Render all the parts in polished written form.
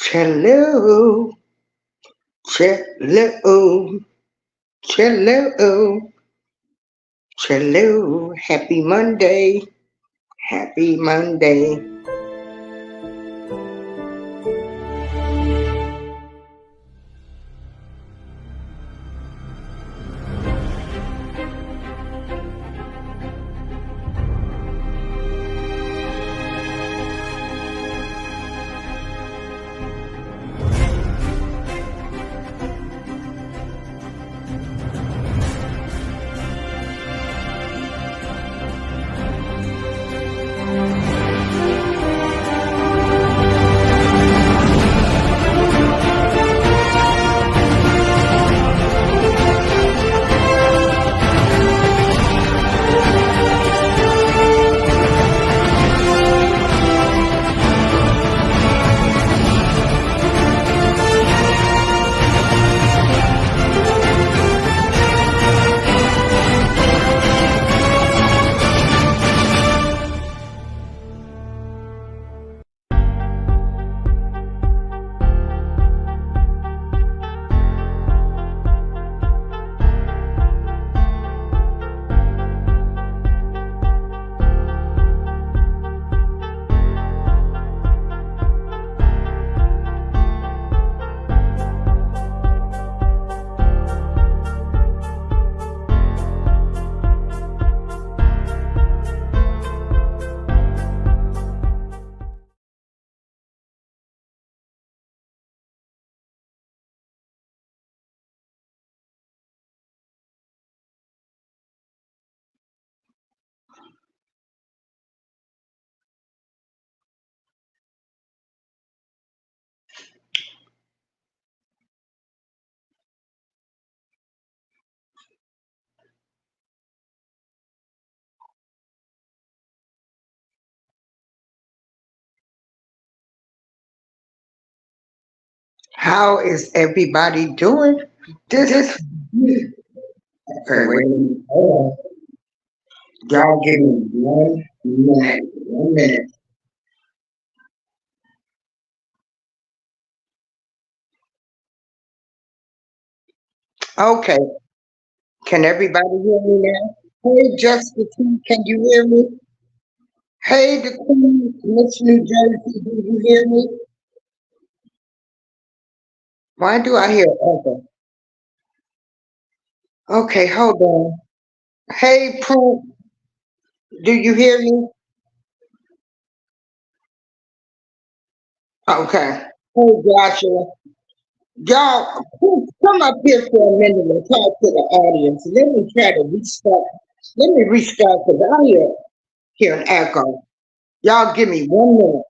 Hello, hello, hello, hello. Happy Monday. Happy Monday. How is everybody doing? This okay, wait a minute. Hold on. Y'all give me 1 minute. 1 minute. Okay. Can everybody hear me now? Hey, Justice, can you hear me? Hey, the Queen, Miss New Jersey, do you hear me? Why do I hear echo? Okay, hold on. Hey, Proof, do you hear me? Okay. Hey, Joshua. Y'all, come up here for a minute and talk to the audience. Let me try to restart. Let me restart because I hear an echo. Y'all give me 1 minute.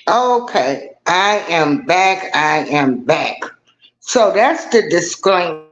Okay, I am back. I am back. So that's the disclaimer.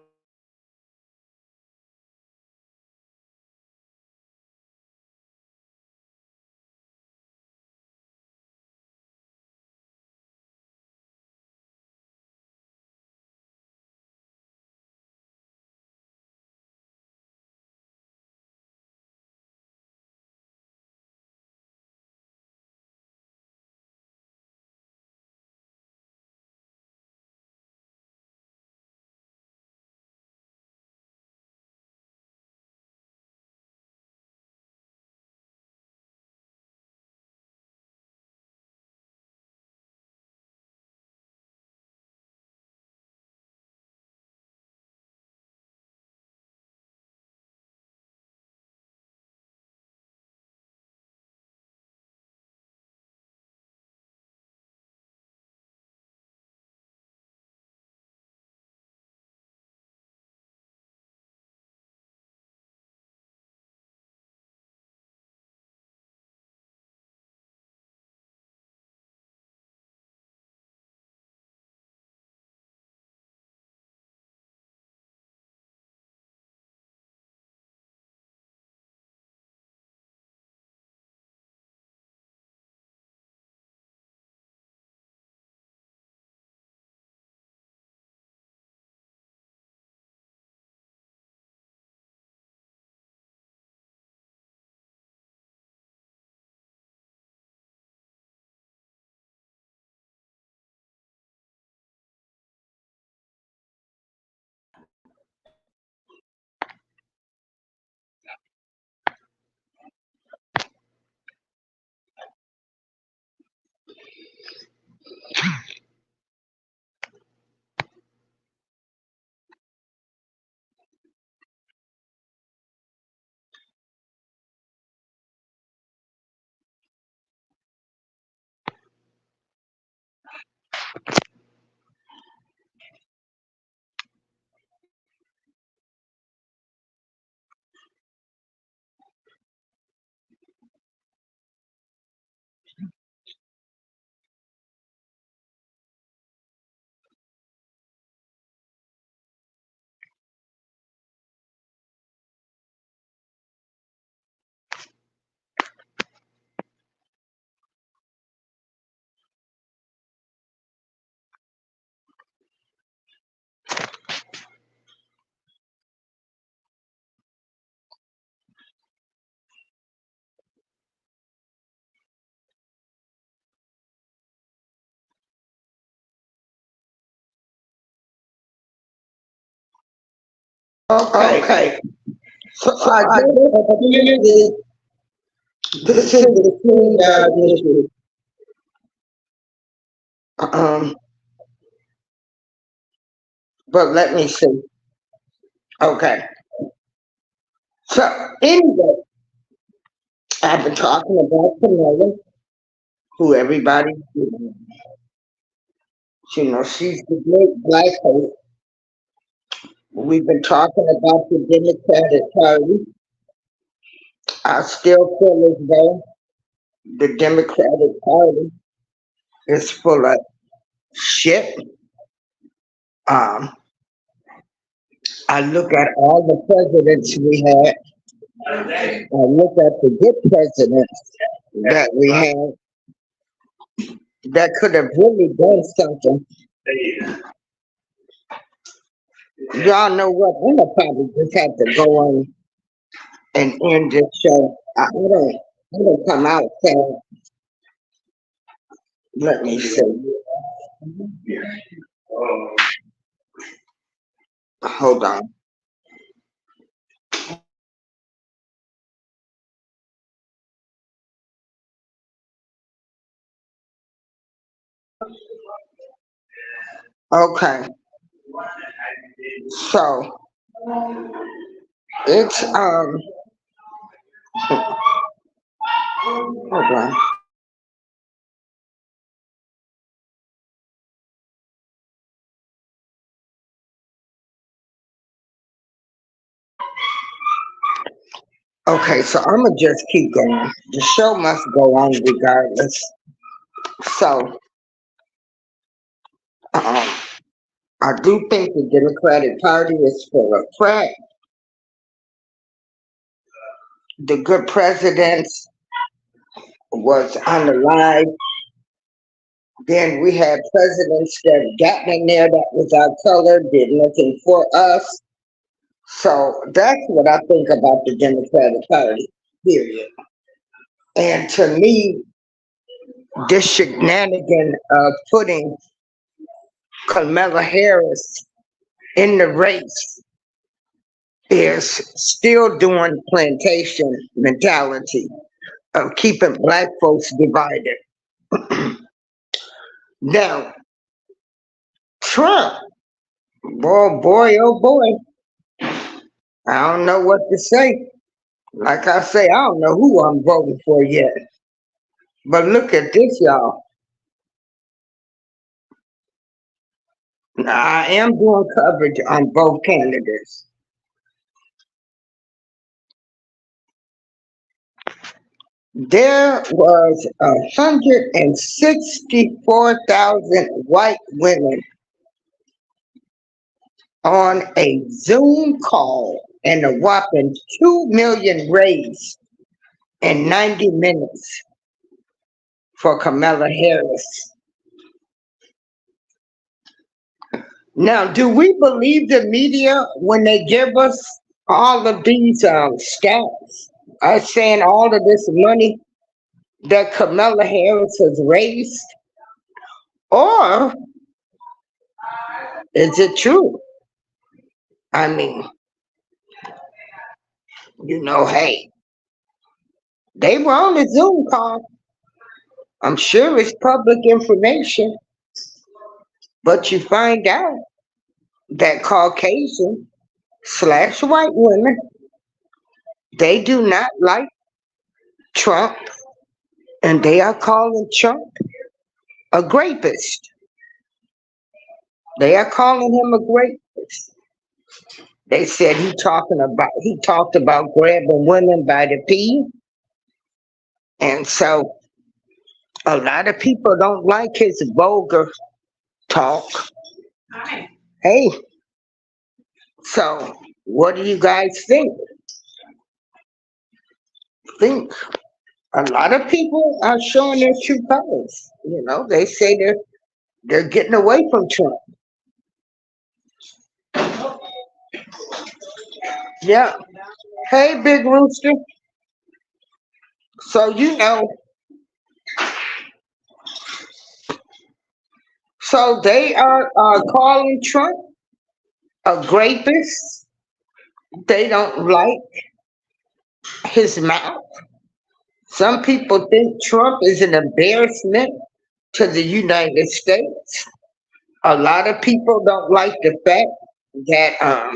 Okay, Okay, so so I I guess guess at the end of this this is is the the thing thing that that I I wish wish you. you. Um, But let me see. Okay, so anyway, I've been talking about Camilla, who everybody, she's the great black hope. We've been talking about the Democratic Party. I still feel as though the Democratic Party is full of shit. Um, I look at all the presidents we had. I look at the good presidents that we had that could have really done something. Y'all know what? I'm gonna probably just have to go on and end this show. I don't come out. So let me see. Hold on. Okay, so it's hold on. Okay, so I'm gonna just keep going. The show must go on regardless. So um, I do think the Democratic Party is full of crap. The good president was unalive. Then we had presidents that got in there that was our color, did nothing for us. So that's what I think about the Democratic Party, period. And to me, this shenanigan of putting Kamala Harris in the race is still doing plantation mentality of keeping black folks divided. Now, Trump, boy, oh boy, I don't know what to say. Like I say, I don't know who I'm voting for yet. But look at this, y'all. I am doing coverage on both candidates. There was 164,000 white women on a Zoom call and a whopping 2 million raised in 90 minutes for Kamala Harris. Now, do we believe the media when they give us all of these stats? Us saying all of this money that Kamala Harris has raised? Or is it true? I mean, hey, they were on the Zoom call. I'm sure it's public information, but you find out that Caucasian / white women, they do not like Trump, and they are calling Trump a rapist. They are calling him a rapist. They said he talked about grabbing women by the pee. And so a lot of people don't like his vulgar talk. Hey, so what do you guys think? A lot of people are showing their true colors. They say they're getting away from Trump. Yeah. Hey, Big Rooster. So so they are calling Trump a rapist. They don't like his mouth. Some people think Trump is an embarrassment to the United States. A lot of people don't like the fact that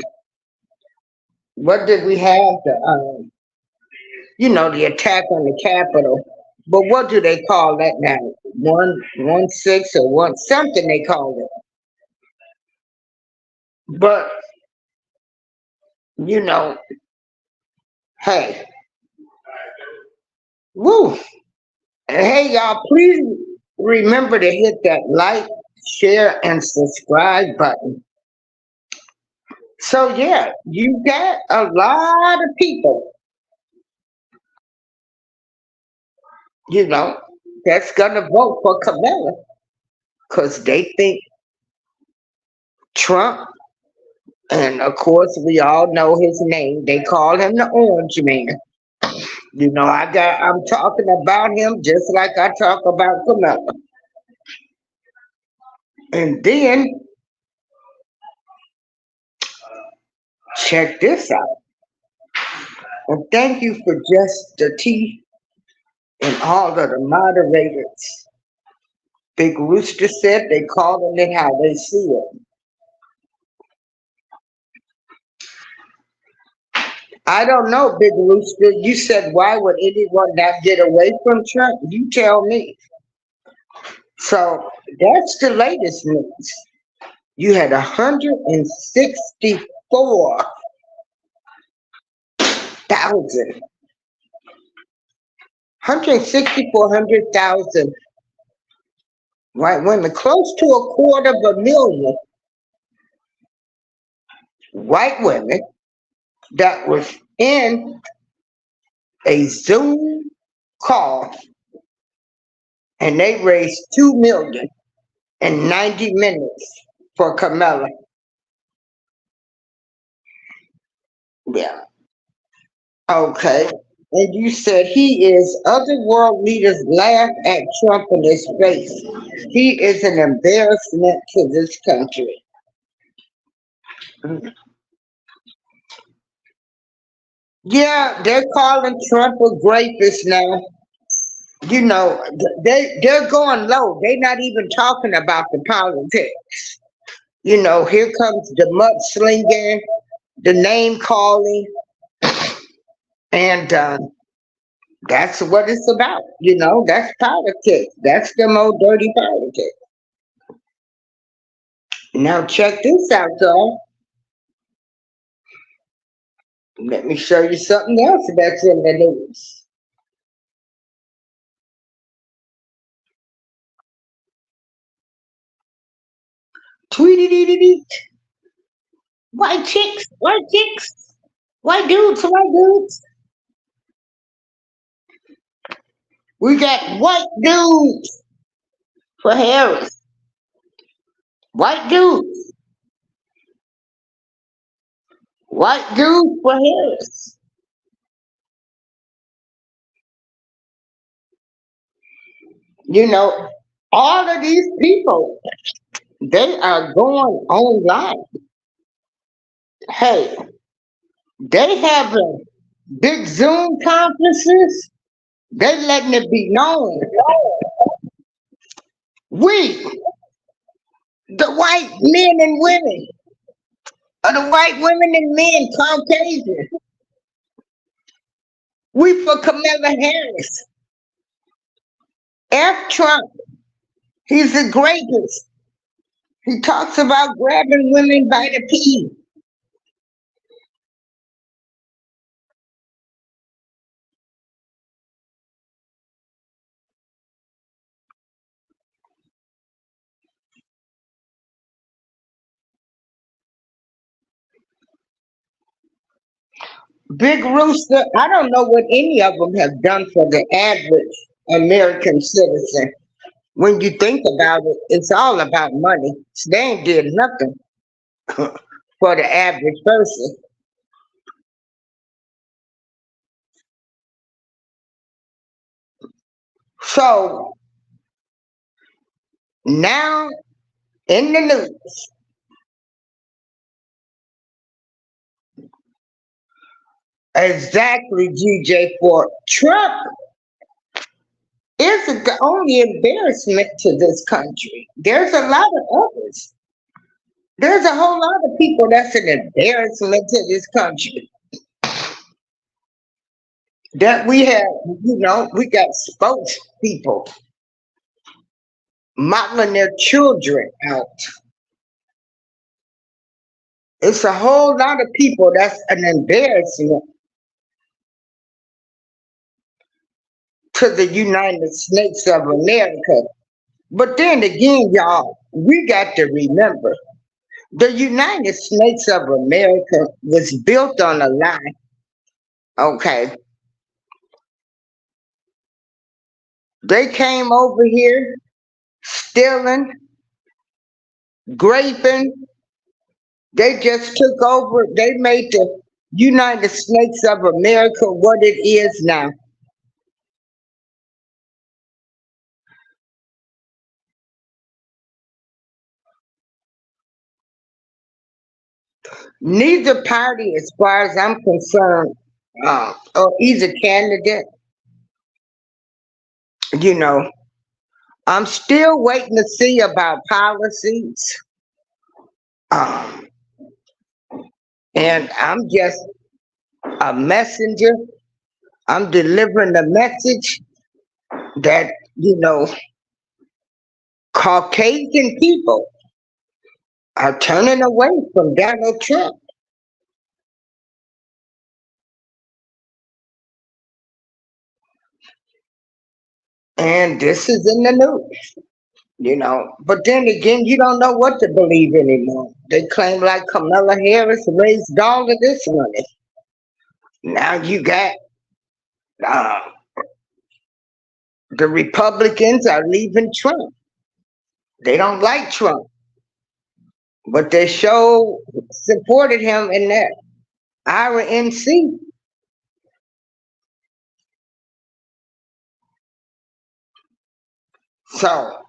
what did we have the attack on the Capitol. But what do they call that now? 116 or one something they call it. But hey, woo. And hey, y'all, please remember to hit that like, share, and subscribe button. So yeah, you got a lot of people, that's gonna vote for Kamala because they think Trump, and of course we all know his name. They call him the Orange Man. I'm talking about him just like I talk about Kamala. And then check this out. And thank you for just the tea and all of the moderators. Big Rooster said they calling it how they see it. I don't know, Big Rooster. You said why would anyone not get away from Trump? You tell me. So that's the latest news. You had 164,000. 164,000 white women, close to a quarter of a million white women that was in a Zoom call, and they raised 2 million in 90 minutes for Kamala. Yeah. Okay. And you said he is, other world leaders laugh at Trump in his face. He is an embarrassment to this country. Yeah, they're calling Trump a rapist now. You know, they're going low. They're not even talking about the politics. You know, here comes the mudslinging, the name calling, and that's what it's about. You know, that's politics. That's them old dirty politics. Now check this out, y'all. Let me show you something else that's in the news. Tweety. White chicks, white dudes, white dudes. We got white dudes for Harris. White dudes. White dudes for Harris. You know, all of these people, they are going online. Hey, they having big Zoom conferences. They letting it be known. We, the white men and women, or the white women and men, Caucasian, we for Kamala Harris. F Trump. He's the greatest. He talks about grabbing women by the pee. Big Rooster, I don't know what any of them have done for the average American citizen. When you think about it, it's all about money. They ain't did nothing for the average person. So now in the news, exactly, GJ, for Trump isn't the only embarrassment to this country. There's a lot of others. There's a whole lot of people that's an embarrassment to this country. That we have, you know, we got spokespeople modeling their children out. It's a whole lot of people that's an embarrassment to the United States of America. But then again, y'all, we got to remember the United States of America was built on a lie. Okay. They came over here stealing, graping. They just took over. They made the United States of America what it is now. Neither party, as far as I'm concerned, or either candidate, you know, I'm still waiting to see about policies. Um, and I'm just a messenger. I'm delivering the message that, you know, Caucasian people are turning away from Donald Trump. And this is in the news. But then again, you don't know what to believe anymore. They claim like Kamala Harris raised all of this money. Now you got uh, the Republicans are leaving Trump. They don't like Trump, but they sure supported him in that RNC. So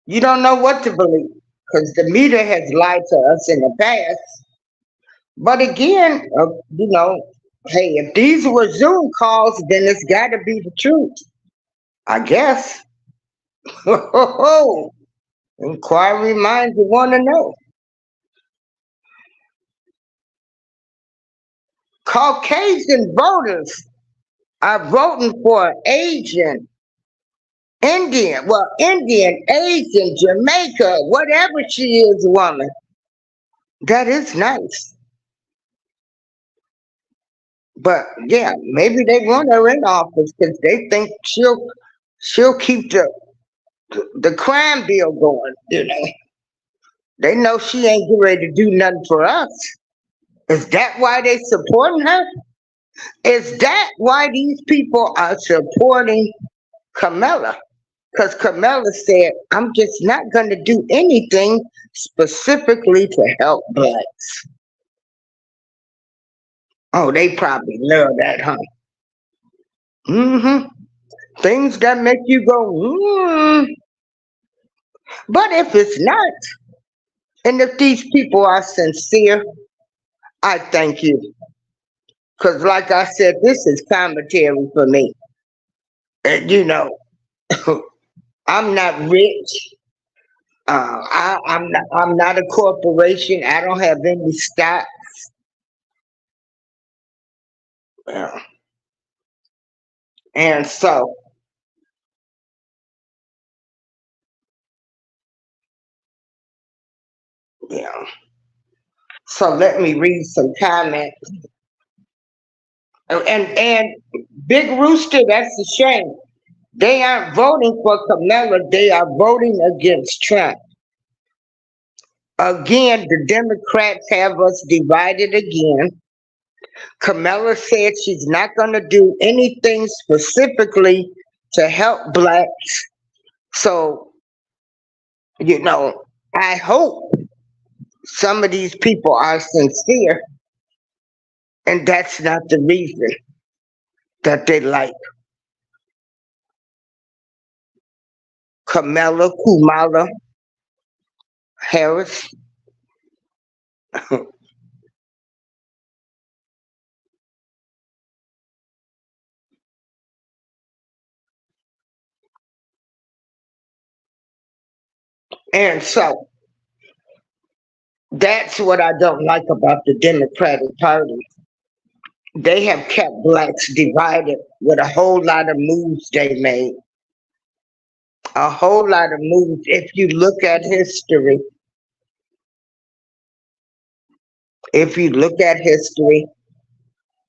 you don't know what to believe because the media has lied to us in the past. But again, hey, if these were Zoom calls, then it's got to be the truth, I guess. Inquiry minds want to know. Caucasian voters are voting for Asian, Indian, Asian, Jamaica, whatever she is, woman. That is nice. But yeah, maybe they want her in office because they think she'll keep the crime bill going. They know she ain't getting ready to do nothing for us. Is that why they supporting her? Is that why these people are supporting Kamala? Because Kamala said, I'm just not going to do anything specifically to help blacks. Oh, they probably love that, huh? Mm-hmm. Things that make you go, But if it's not, and if these people are sincere, I thank you. Because, like I said, this is commentary for me. And, I'm not rich. I'm not a corporation. I don't have any stock. Uh, and so, yeah. So let me read some comments. And Big Rooster, that's a shame. They aren't voting for Kamala. They are voting against Trump. Again, the Democrats have us divided again. Kamala said she's not going to do anything specifically to help blacks. So, I hope some of these people are sincere, and that's not the reason that they like Kamala Harris. And so that's what I don't like about the Democratic Party. They have kept blacks divided with a whole lot of moves they made. A whole lot of moves. If you look at history,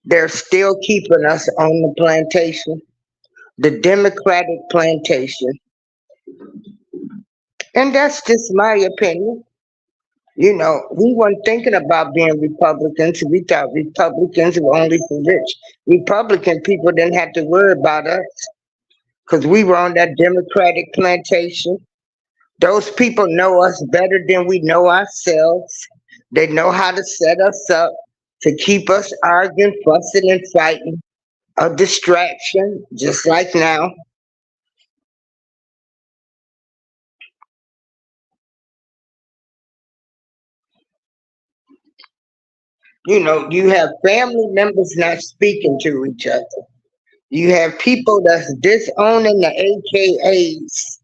they're still keeping us on the plantation, the Democratic plantation. And that's just my opinion. We weren't thinking about being Republicans. We thought Republicans were only for rich. Republican people didn't have to worry about us because we were on that Democratic plantation. Those people know us better than we know ourselves. They know how to set us up to keep us arguing, fussing, and fighting. A distraction, just like now. You have family members not speaking to each other. You have people that's disowning the AKAs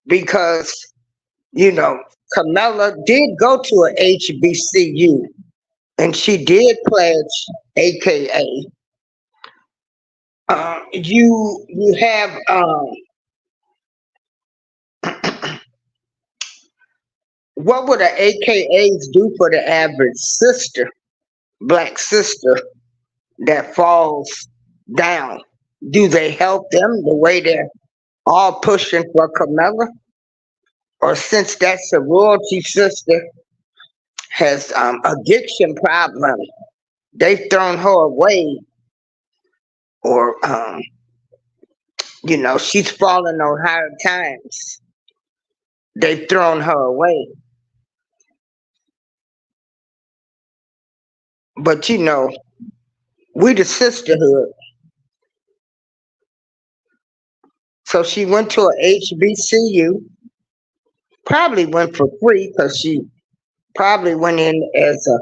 because, you know, Camilla did go to a HBCU and she did pledge AKA. You have what would the AKAs do for the average sister, black sister that falls down? Do they help them the way they're all pushing for Camilla? or since that sorority sister has addiction problem, they've thrown her away, or she's fallen on hard times. They've thrown her away. But we the sisterhood. So she went to a HBCU, probably went for free because she probably went in as a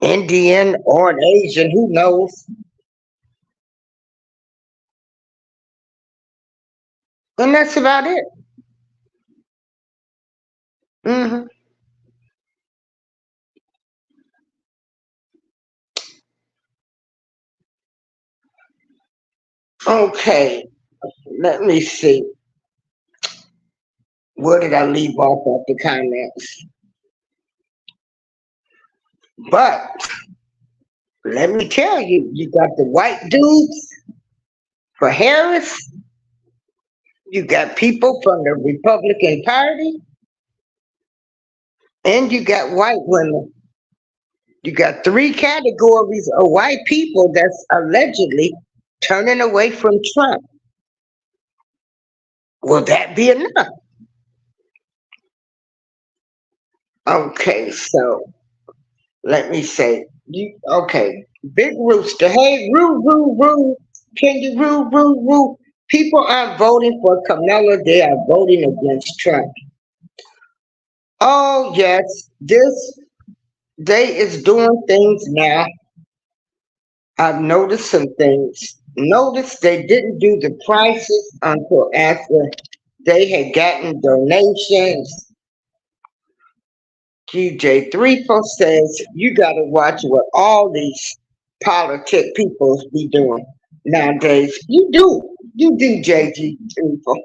Indian or an Asian, who knows? And that's about it. hmm Okay, let me see. Where did I leave off at the comments? But let me tell you, you got the white dudes for Harris, you got people from the Republican Party, and you got white women. You got three categories of white people that's allegedly turning away from Trump. Will that be enough? Okay, so let me say, Big Rooster, hey, Roo, Roo, Roo, can you Roo, Roo, Roo? People aren't voting for Kamala, they are voting against Trump. Oh, yes, this they is doing things now. I've noticed some things. Notice they didn't do the prices until after they had gotten donations. GJ34 says you gotta watch what all these politic people be doing nowadays. You do, JG34.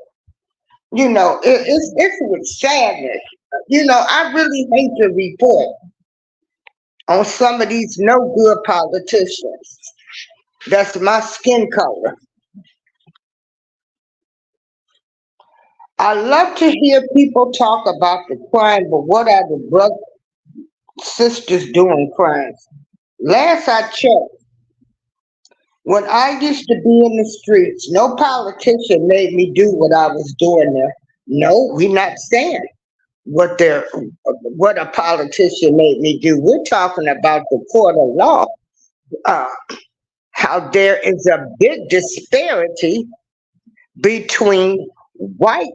It's with sadness. I really hate to report on some of these no good politicians. That's my skin color. I love to hear people talk about the crime, but what are the sisters doing crimes? Last I checked, when I used to be in the streets, no politician made me do what I was doing there. No, we're not saying what a politician made me do. We're talking about the court of law. Uh, how there is a big disparity between white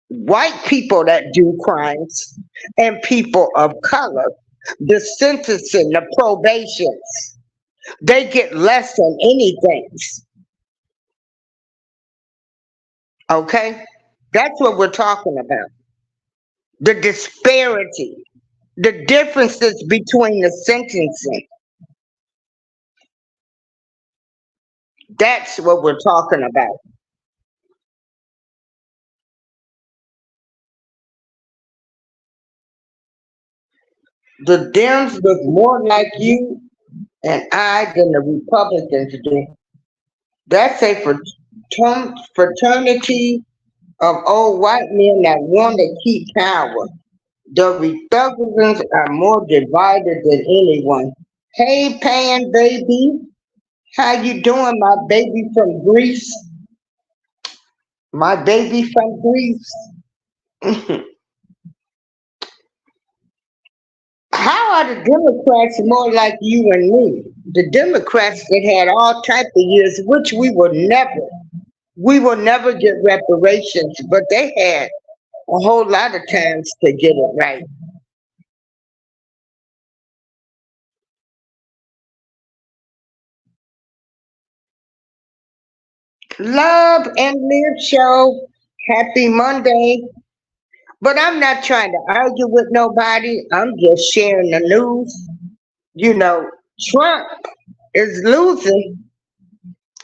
white people that do crimes and people of color. The sentencing, the probations, they get less than anything. Okay? That's what we're talking about. The disparity, the differences between the sentencing. That's what we're talking about. The Dems look more like you and I than the Republicans do. That's a fraternity of old white men that want to keep power. The Republicans are more divided than anyone. Hey, Pan baby, how you doing, my baby from Greece? My baby from Greece. How are the Democrats more like you and me? The Democrats that had all type of years, which we will never get reparations, but they had a whole lot of times to get it right. Love and Live Show. Happy Monday. But I'm not trying to argue with nobody. I'm just sharing the news. Trump is losing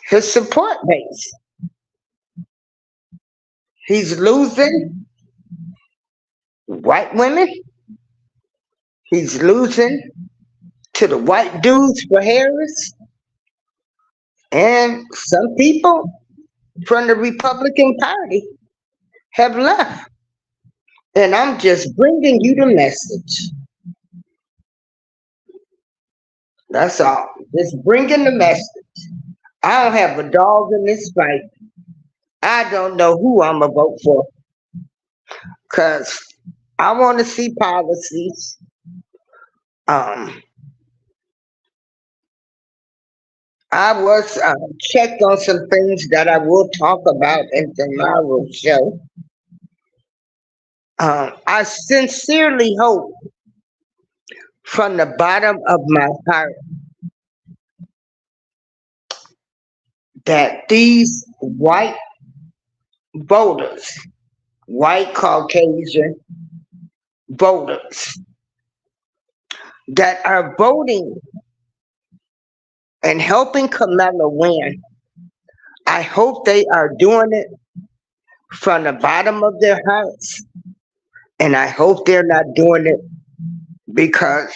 his support base. He's losing white women. He's losing to the white dudes for Harris and some people from the Republican Party. have left. And I'm just bringing you the message. That's all. Just bringing the message. I don't have a dog in this fight. I don't know who I'm going to vote for because I want to see policies. Um, I was checked on some things that I will talk about in tomorrow's show. I sincerely hope from the bottom of my heart that these white voters, white Caucasian voters that are voting and helping Kamala win, I hope they are doing it from the bottom of their hearts. And I hope they're not doing it because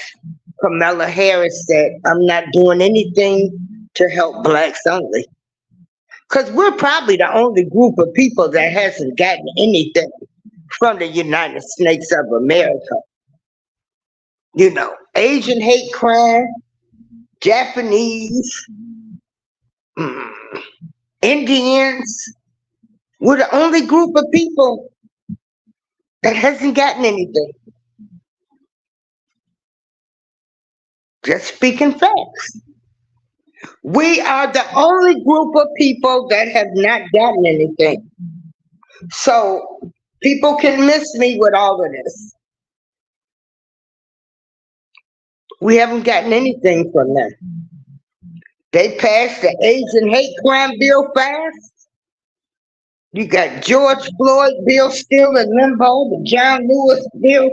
Kamala Harris said, I'm not doing anything to help blacks only. Because we're probably the only group of people that hasn't gotten anything from the United States of America. You know, Asian hate crime, Japanese, mm, Indians. We're the only group of people that hasn't gotten anything. Just speaking facts. We are the only group of people that have not gotten anything. So people can miss me with all of this. We haven't gotten anything from them. They passed the Asian hate crime bill fast. You got George Floyd bill still in limbo, the John Lewis bill.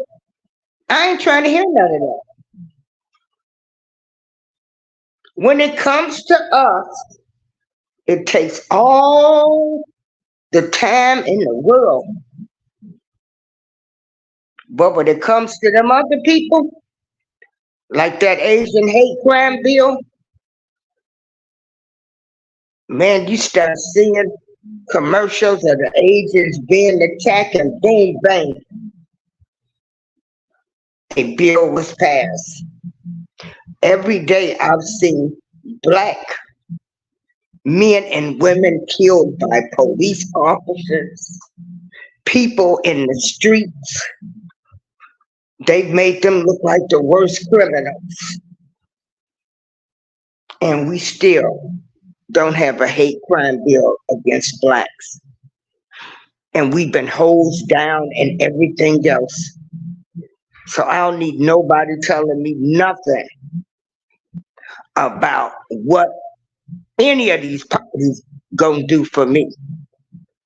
I ain't trying to hear none of that. When it comes to us, it takes all the time in the world. But when it comes to them other people, like that Asian hate crime bill, man, you start seeing commercials of the Asians being attacked and boom, bang, a bill was passed. Every day I've seen black men and women killed by police officers, people in the streets. They've made them look like the worst criminals. And we still don't have a hate crime bill against blacks. And we've been hosed down and everything else. So I don't need nobody telling me nothing about what any of these parties gonna do for me.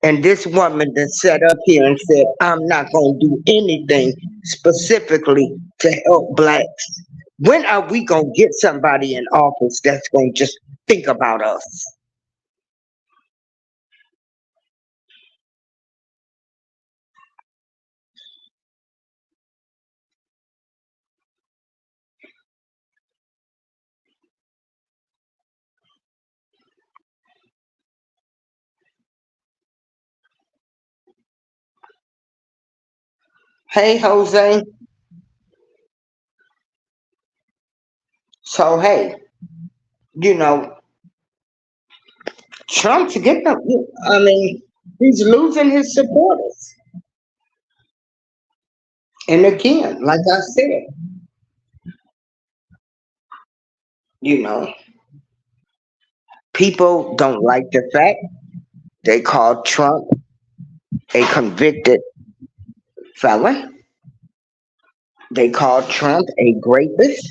And this woman that sat up here and said, I'm not gonna do anything specifically to help blacks. When are we gonna get somebody in office that's gonna just think about us? Hey, Jose. So, hey, you know, Trump's getting, I mean, he's losing his supporters. And again, like I said, you know, people don't like the fact they called Trump a convicted felon. They called Trump a rapist.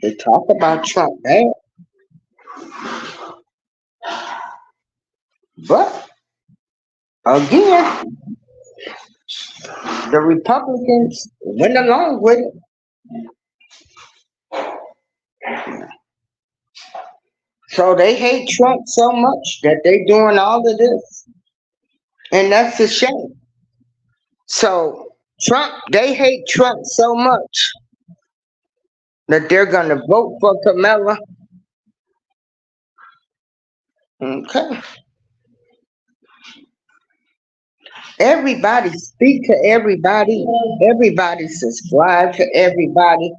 They talk about Trump bad. But again, the Republicans went along with it. So they hate Trump so much that they doing all of this. And that's a shame. So Trump, they hate Trump so much that they're gonna vote for Kamala. Okay. Everybody speak to everybody. Everybody subscribe to everybody.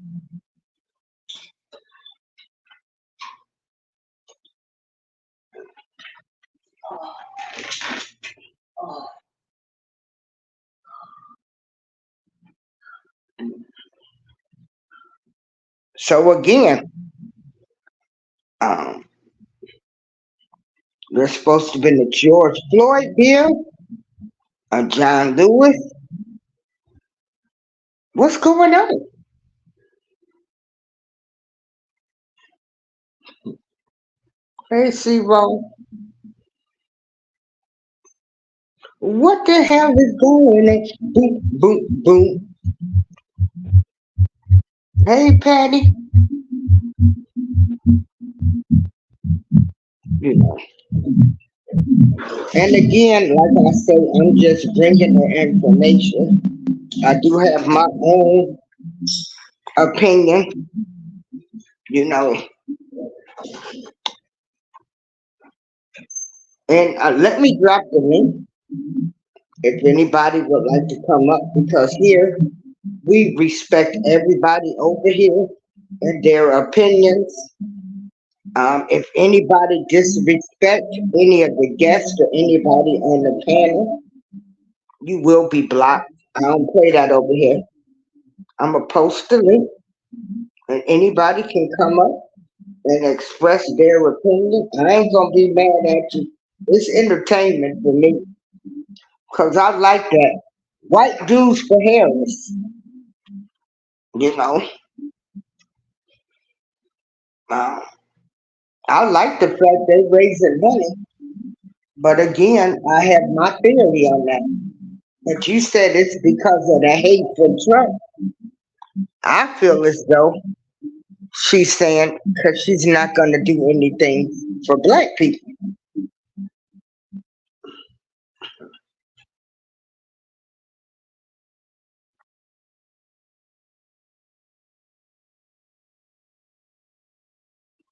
So again, um, there's supposed to be the George Floyd bill, John Lewis. What's going on? Hey, Zero. What the hell is going on? Boom, boom, boom. Hey, Patty. You know. And again, like I say, I'm just bringing the information. I do have my own opinion. You know, and let me drop the link if anybody would like to come up because here we respect everybody over here and their opinions. If anybody disrespect any of the guests or anybody on the panel, you will be blocked. I don't play that over here. I'm gonna post the link, and anybody can come up and express their opinion. I ain't gonna be mad at you. It's entertainment for me because I like that. White dudes for Harris, you know. Uh, I like the fact they raising money, but again, I have my theory on that. But you said it's because of the hate for Trump. I feel as though she's saying because she's not going to do anything for black people.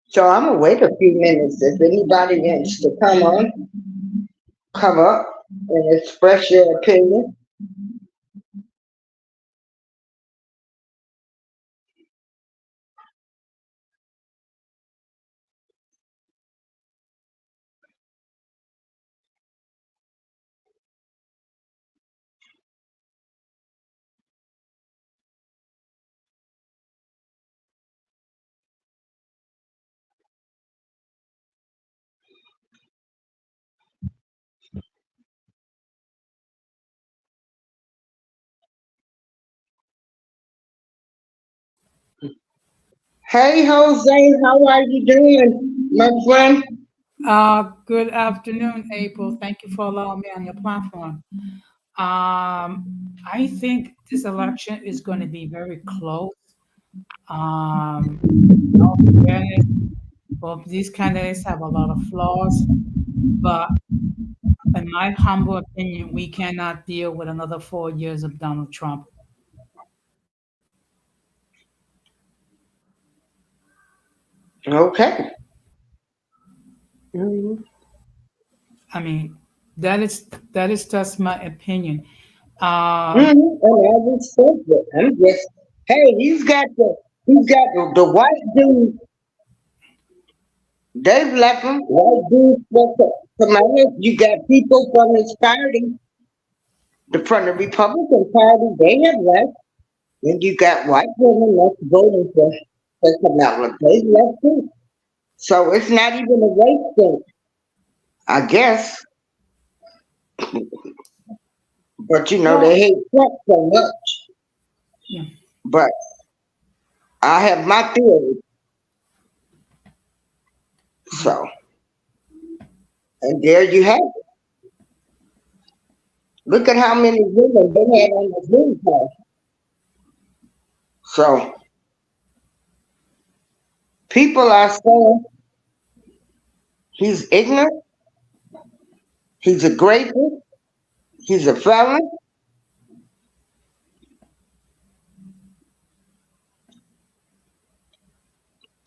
So I'm gonna wait a few minutes. If anybody wants to come on, come up and express your opinion. Hey Jose, how are you doing, my friend? Good afternoon, April. Thank you for allowing me on your platform. I think this election is going to be very close. In all fairness, both these candidates have a lot of flaws, but in my humble opinion, we cannot deal with another 4 years of Donald Trump. Okay. Mhm. I mean, that is just my opinion. Um, And I respect it. I'm just, hey, he's got the white dude. They've left him. White dude from out. You got people from his party, from the Republican Party. They have left. And you got white women that's voting for Kamala. They left too. So it's not even a race thing, I guess. But they well, hate Trump so much. yeah. But I have my theory. So, and there you have it. Look at how many women they had on the Zoom call. So, people are saying he's ignorant, he's a grapist, he's a felon.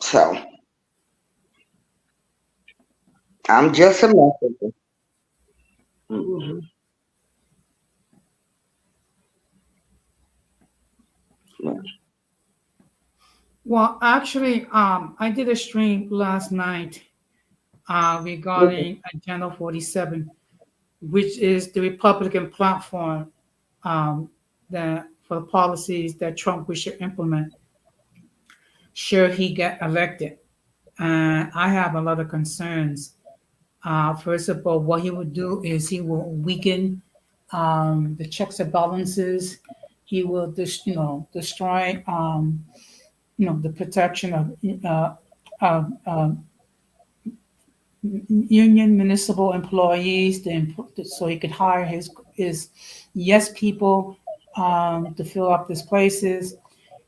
So, I'm just a messenger. Mhm. Well, actually, I did a stream last night Mhm. regarding Agenda 47, which is the Republican platform that for the policies that Trump wish to implement should he get elected. And I have a lot of concerns. First of all, what he would do is he will weaken the checks and balances. He will destroy the protection of union municipal employees so he could hire his yes people to fill up these places.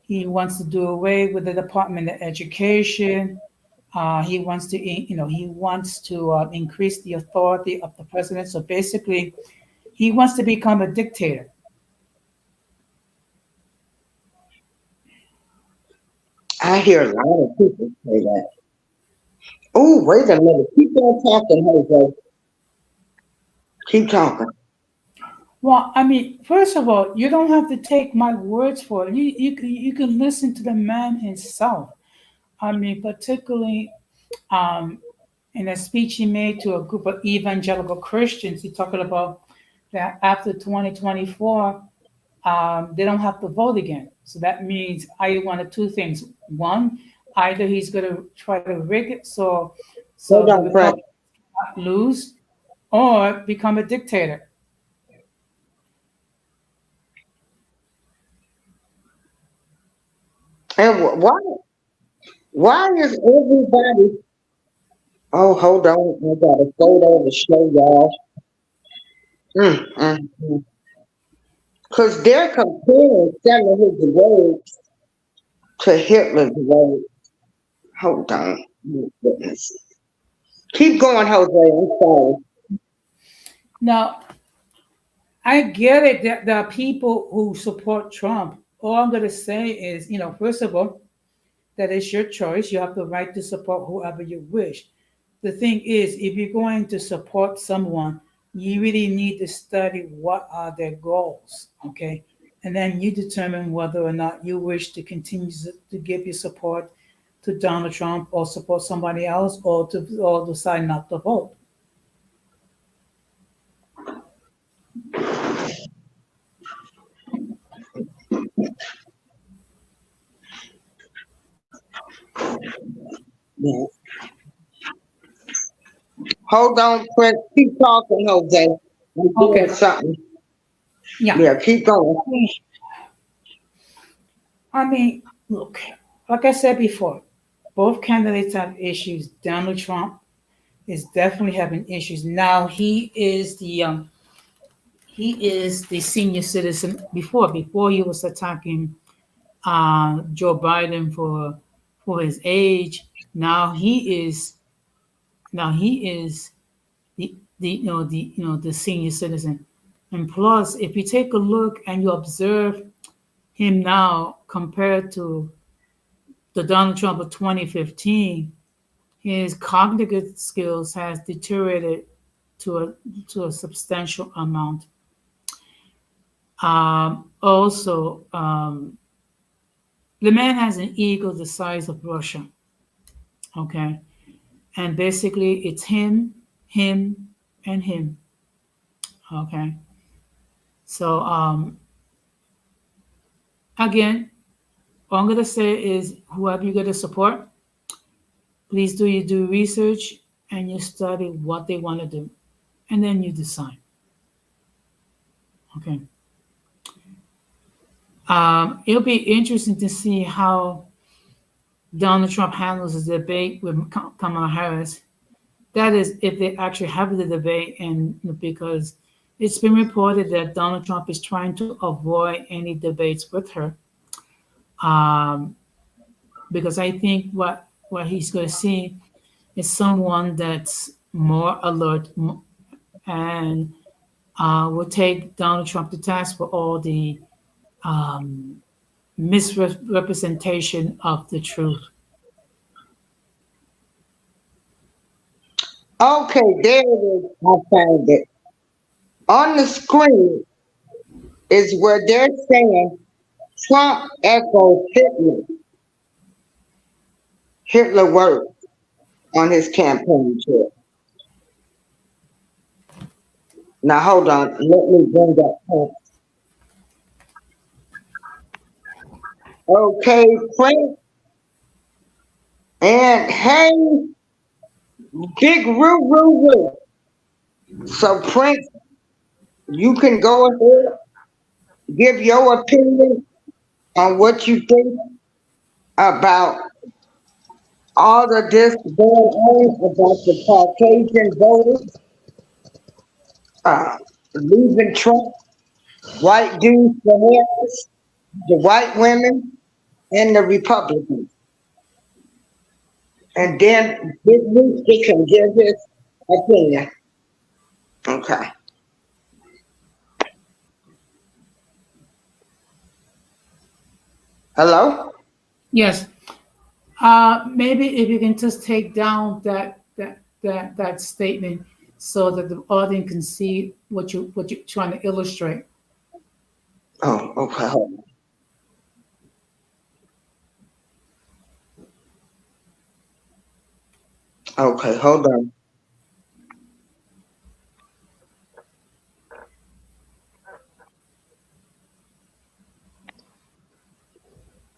He wants to do away with the Department of Education. He wants to, increase the authority of the president. So basically, he wants to become a dictator. I hear a lot of people say that. Oh, wait a minute. Keep on talking, Jose. Keep talking. Well, I mean, first of all, you don't have to take my words for it. You can listen to the man himself. I mean, particularly in a speech he made to a group of evangelical Christians, he talking about that after 2024, they don't have to vote again. So that means either one of two things. One, either he's going to try to rig it so Hold the on, Frank. Republicans lose, or become a dictator. And why is everybody? Oh, hold on. I got a photo to show y'all. Because they're comparing some of his words to Hitler's words. Hold on. Oh, goodness. Keep going, Jose. I'm sorry. Now, I get it that there are people who support Trump. All I'm going to say is, first of all, that is your choice. You have the right to support whoever you wish. The thing is, if you're going to support someone, you really need to study what are their goals, okay? And then you determine whether or not you wish to continue to give your support to Donald Trump or support somebody else or decide not to vote. Yeah. Hold on, Prince. Keep talking, Jose. I'm doing Okay. something. Yeah. Yeah, keep going. I mean, look, like I said before, both candidates have issues. Donald Trump is definitely having issues. Now he is the senior citizen. Before he was attacking Joe Biden for his age. Now he is the senior citizen. And plus, if you take a look and you observe him now compared to the Donald Trump of 2015, his cognitive skills has deteriorated to a substantial amount. Also, the man has an ego the size of Russia. Okay, and basically it's him, and him. Okay, so again, all I'm gonna say is whoever you're gonna support, please do your due research and you study what they want to do, and then you decide. Okay. It'll be interesting to see how Donald Trump handles his debate with Kamala Harris. That is, if they actually have the debate, and because it's been reported that Donald Trump is trying to avoid any debates with her, um, because I think what he's going to see is someone that's more alert and will take Donald Trump to task for all the um, misrepresentation of the truth. Okay, there it is. I found it. On the screen is where they're saying Trump echoes Hitler. Hitler worked on his campaign trail. Now hold on, let me bring that point. Okay, Prince, and hey, big roo roo roo. So Prince, you can go ahead, give your opinion on what you think about all of this going on about the Caucasian voters uh, leaving Trump, white dudes for Harris, the white women, and the Republicans. And then Big Rooster can give his opinion. Okay. Hello? Yes. Maybe if you can just take down that statement so that the audience can see what you're trying to illustrate. Oh, okay. Okay, hold on.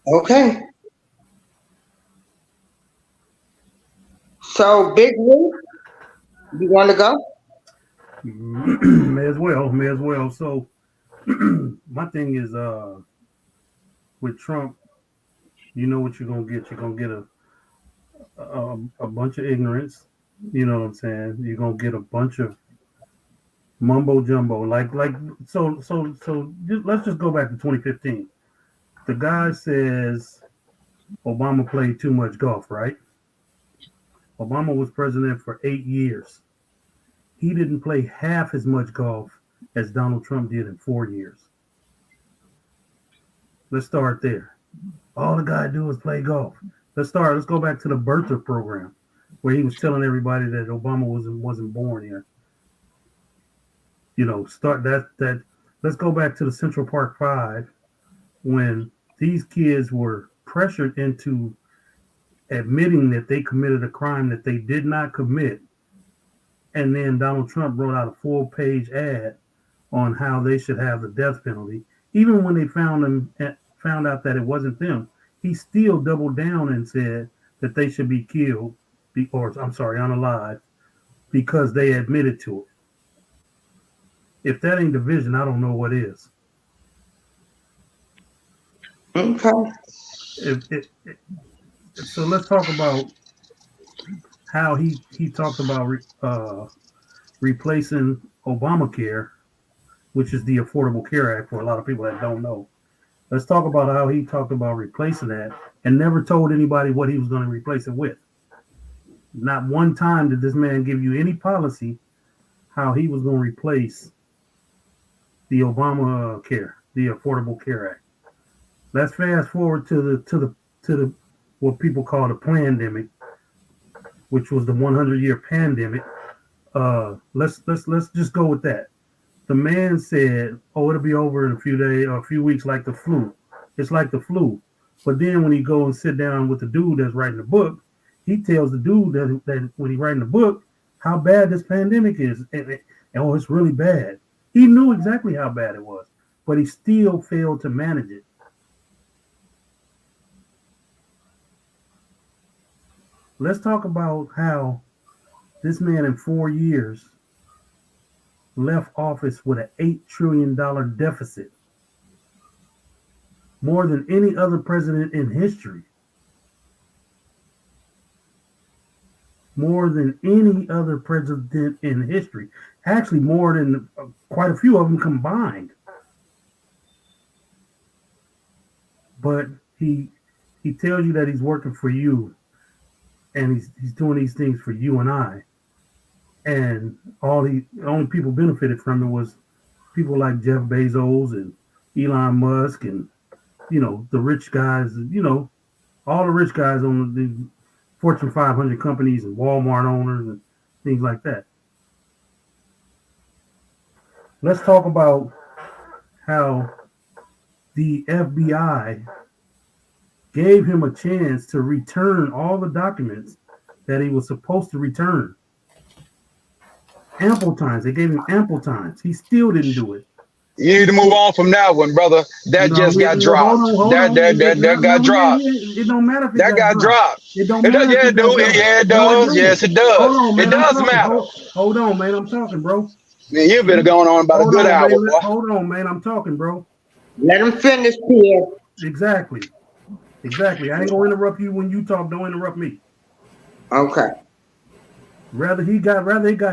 Okay. So, Big Roo, you want to go? May as well, may as well. So my thing is, with Trump, you know what you're gonna get. You're gonna get a bunch of ignorance. You know what I'm saying? You're gonna get a bunch of mumbo jumbo. Let's just go back to 2015. The guy says Obama played too much golf, right? Obama was president for 8 years. He didn't play half as much golf as Donald Trump did in 4 years. Let's start there. All the guy do is play golf. Let's go back to the birther program where he was telling everybody that Obama wasn't born here. Start that. Let's go back to the Central Park Five when these kids were pressured into admitting that they committed a crime that they did not commit, and then Donald Trump wrote out a full-page ad on how they should have the death penalty. Even when they found out that it wasn't them, he still doubled down and said that they should be killed, or I'm sorry, unalive, because they admitted to it. If that ain't division, I don't know what is. Okay. If, if, so let's talk about how he talked about replacing Obamacare, which is the Affordable Care Act for a lot of people that don't know. Let's talk about how he talked about replacing that and never told anybody what he was going to replace it with. Not one time did this man give you any policy how he was going to replace the Obamacare, the Affordable Care Act. Let's fast forward to the what people call the pandemic, which was the 100-year pandemic. Let's just go with that. The man said, "Oh, it'll be over in a few days or a few weeks, like the flu. It's like the flu." But then when he go and sit down with the dude that's writing the book, he tells the dude that when he writing the book, how bad this pandemic is, and oh, it's really bad. He knew exactly how bad it was, but he still failed to manage it. Let's talk about how this man in 4 years left office with an $8 trillion deficit, more than any other president in history. More than any other president in history. Actually, more than quite a few of them combined. But he tells you that he's working for you, and he's doing these things for you and I. And the only people benefited from it was people like Jeff Bezos and Elon Musk and the rich guys. All the rich guys on the Fortune 500 companies and Walmart owners and things like that. Let's talk about how the FBI gave him a chance to return all the documents that he was supposed to return. Ample times. They gave him ample times. He still didn't do it. You need to move on from that one, brother. That No, just got dropped. hold on. That got dropped. It don't matter if it That got dropped. It don't It does, matter. yeah, it do. Yeah, it does. Yes, it does. Hold on, man, it does matter. Hold on, man. I'm talking, bro. Man, you've been going on about a good hour, man, boy. hold on, man. I'm talking, bro. Let him finish, Pierre. Exactly. I ain't gonna interrupt you when you talk. Don't interrupt me. Okay. Whether he got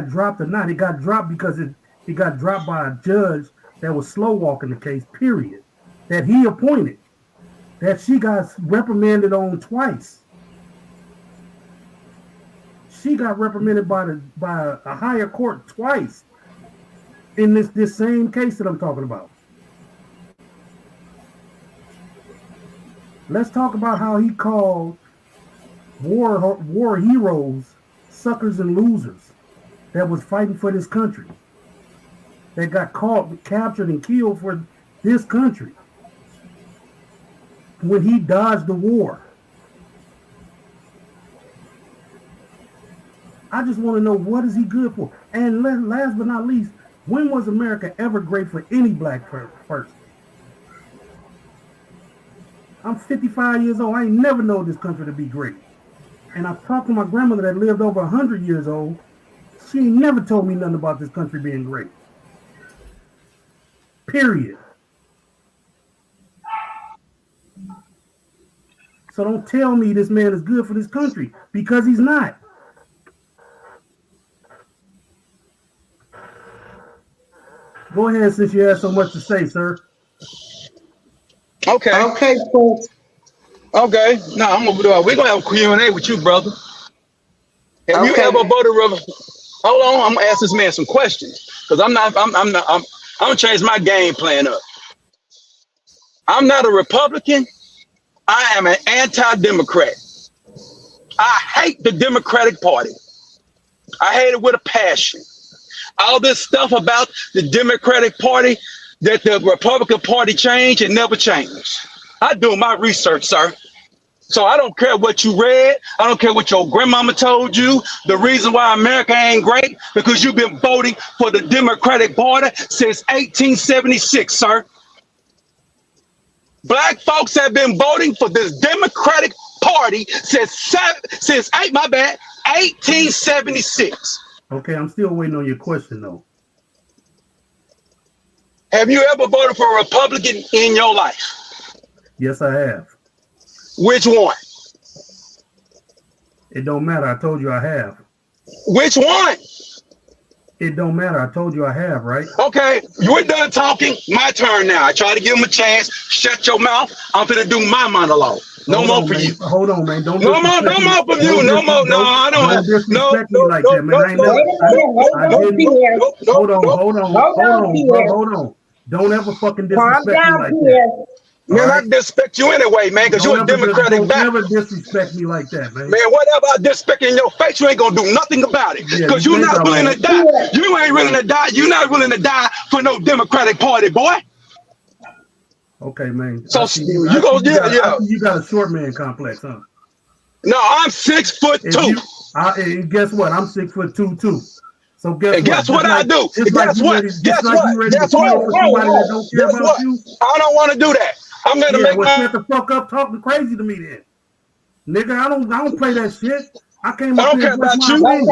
dropped or not, he got dropped because he got dropped by a judge that was slow walking the case. Period. That he appointed. That she got reprimanded on twice. She got reprimanded by a higher court twice in this same case that I'm talking about. Let's talk about how he called war heroes suckers and losers that was fighting for this country, that got caught, captured, and killed for this country when he dodged the war. I just want to know, what is he good for? And last but not least, when was America ever great for any black person? I'm 55 years old. I ain't never known this country to be great. And I talked to my grandmother that lived over 100 years old. She ain't never told me nothing about this country being great. Period. So don't tell me this man is good for this country, because he's not. Go ahead, since you have so much to say, sir. Okay. Okay, folks. Okay. No, we're gonna have a Q&A with you, brother. Have you ever voted? Hold on, I'm gonna ask this man some questions because I'm gonna change my game plan up. I'm not a Republican. I am an anti-Democrat. I hate the Democratic Party. I hate it with a passion. All this stuff about the Democratic Party, that the Republican Party changed, it never changed. I do my research, sir. So I don't care what you read. I don't care what your grandmama told you. The reason why America ain't great, because you've been voting for the Democratic Party since 1876, sir. Black folks have been voting for this Democratic Party since 1876. Okay, I'm still waiting on your question, though. Have you ever voted for a Republican in your life? Yes, I have. Which one? It don't matter. I told you I have. Which one? It don't matter. I told you I have, right? Okay, you're done talking. My turn now. I try to give him a chance. Shut your mouth. I'm gonna do my monologue. No more for you. Hold on, man. Don't no more from you. No more. No, I don't have. No, like that, man. Hold on. Don't ever fucking disrespect me like that. Man, I disrespect you anyway, man, because you're a Democratic back. Don't ever disrespect me like that, man. Man, whatever I disrespect in your face, you ain't gonna do nothing about it. Because you're not willing to die. You ain't willing to die. You're not willing to die for no Democratic Party, boy. Okay, man. So you got a short man complex, huh? No, I'm 6'2". And guess what? I'm 6'2" too. So guess what I do? Guess what? I don't want to do that. I'm gonna make shut the fuck up talking crazy to me then. Nigga, I don't play that shit. I came up here and voiced my opinion.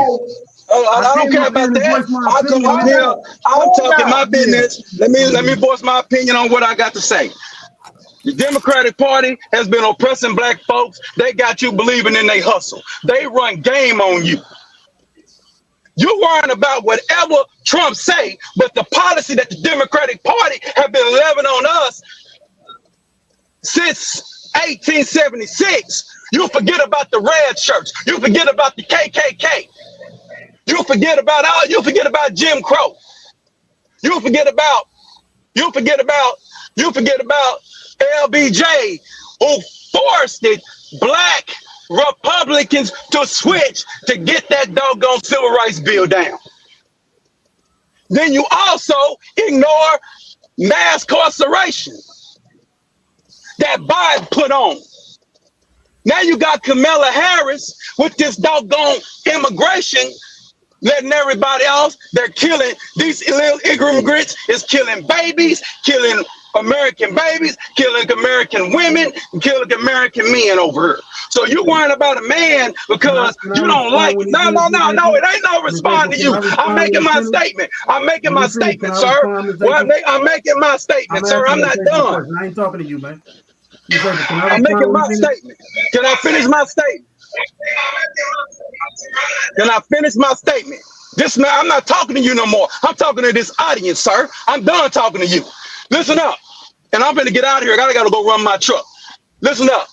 I don't care about that. I come up here. I'm talking my business. Let me voice my opinion on what I got to say. The Democratic Party has been oppressing black folks. They got you believing in they hustle. They run game on you. You're worrying about whatever Trump say, but the policy that the Democratic Party have been levying on us since 1876, you forget about the red shirts. You forget about the KKK. You forget about Jim Crow. You forget about LBJ, who forced it, black Republicans to switch to get that doggone civil rights bill down. Then you also ignore mass incarceration that Biden put on. Now you got Kamala Harris with this doggone immigration, letting everybody else, they're killing these illegal immigrants, is killing babies, killing American babies, killing American women, killing American men over here. So you worrying about a man because you don't like it. No, it ain't no respond to you. I'm making my statement. I'm making my statement, sir. I'm making my statement, sir. I'm not done. I ain't talking to you, man. I'm making my statement. Can I finish my statement? Can I finish my statement? This man, I'm not talking to you no more. I'm talking to this audience, sir. I'm done talking to you. Listen up. And I'm gonna get out of here. I gotta go run my truck. Listen up.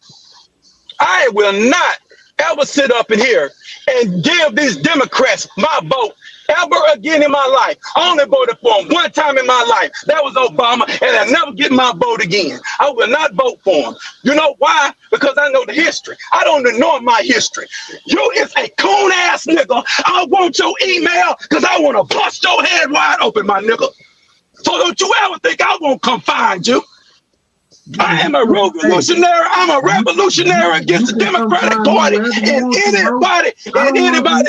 I will not ever sit up in here and give these Democrats my vote ever again in my life. I only voted for him one time in my life. That was Obama, and I'll never get my vote again. I will not vote for him. You know why? Because I know the history. I don't ignore my history. You is a coon ass nigga. I want your email because I want to bust your head wide open, my nigga. So don't you ever think I won't come find you. I am a revolutionary. I'm a revolutionary against the Democratic Party and anybody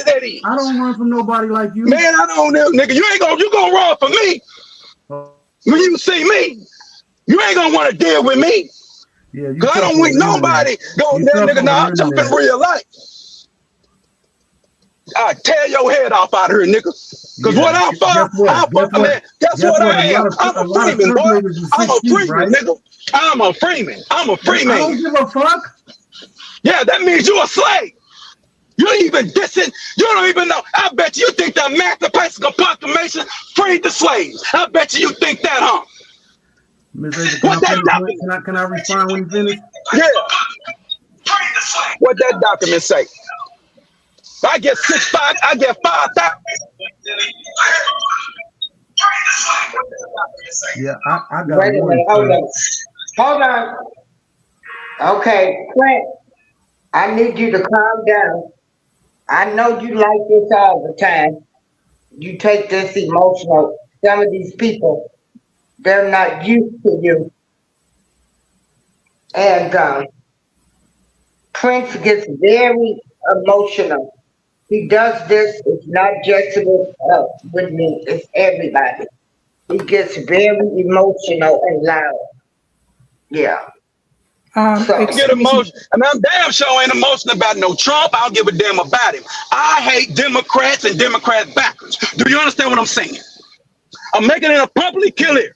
that is. I don't run from nobody like you. Man, I don't know, nigga. You gonna run for me. When you see me, you ain't gonna want to deal with me. Yeah, because I don't want nobody going there, nigga. Now I'm jumping real life. I tear your head off out of here, nigga. Because what I'm for, guess what I am? I'm a Freeman, boy. I'm a Freeman, nigga. I'm a Freeman. I'm a Freeman. I don't give a fuck. Yeah, that means you a slave. You ain't even dissing. You don't even know. I bet you think the Emancipation Proclamation freed the slaves. I bet you think that, huh? Can I respond when you finish? Yeah. What that document say? I get 6,500. I get 5,000. Yeah, I got. Wait a minute. Hold on. Okay, Clint, I need you to calm down. I know you like this all the time. You take this emotional. Some of these people, they're not used to you. And Prince gets very emotional. He does this, it's not just with me, it's everybody. He gets very emotional and loud. Yeah. I get emotional. I mean, I'm damn sure ain't emotional about no Trump. I don't give a damn about him. I hate Democrats and Democrat backers. Do you understand what I'm saying? I'm making it publicly clear.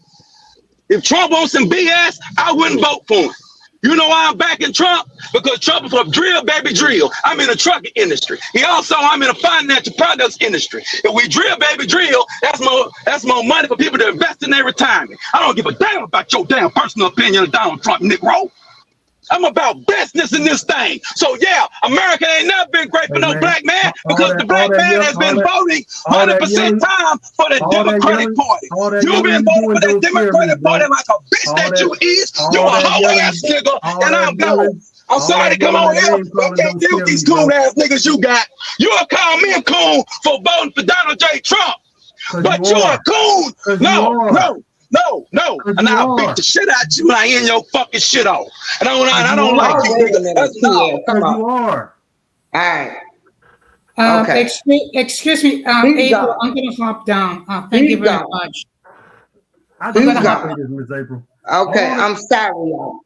If Trump wants some BS, I wouldn't vote for him. You know why I'm backing Trump? Because Trump is from drill, baby, drill. I'm in the trucking industry. I'm in the financial products industry. If we drill, baby, drill, that's more money for people to invest in their retirement. I don't give a damn about your damn personal opinion of Donald Trump, Negro. I'm about business in this thing. So yeah, America ain't never been great for no black man because the black man has been voting 100% time for the Democratic Party. You've been voting for the Democratic Party like a bitch that you is. You a hoe ass nigga, and I'm going. I'm sorry to come on here. I can't deal with these coon ass niggas you got. You'll call me a coon for voting for Donald J. Trump. But you're a coon. No, and I'll beat the shit out you when I end your fucking shit off. And I don't like you niggas. Come on. You are. All right. Okay. Excuse me, April, I'm gonna hop down. Thank you very much. I do got this, Miss April. Okay, I'm sorry, y'all.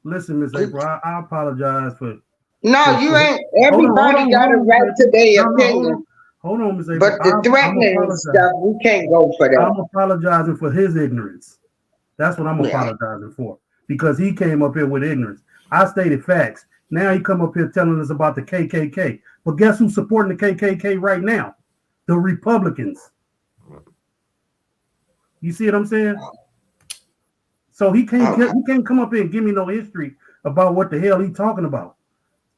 Listen, Miss April, I apologize for. No, you ain't. Everybody got a right to their opinion. Hold on, Ms. April. But the threatening and stuff, we can't go for that. I'm apologizing for his ignorance. That's what I'm apologizing for. Because he came up here with ignorance. I stated facts. Now he come up here telling us about the KKK. But guess who's supporting the KKK right now? The Republicans. You see what I'm saying? So he can't come up here and give me no history about what the hell he's talking about.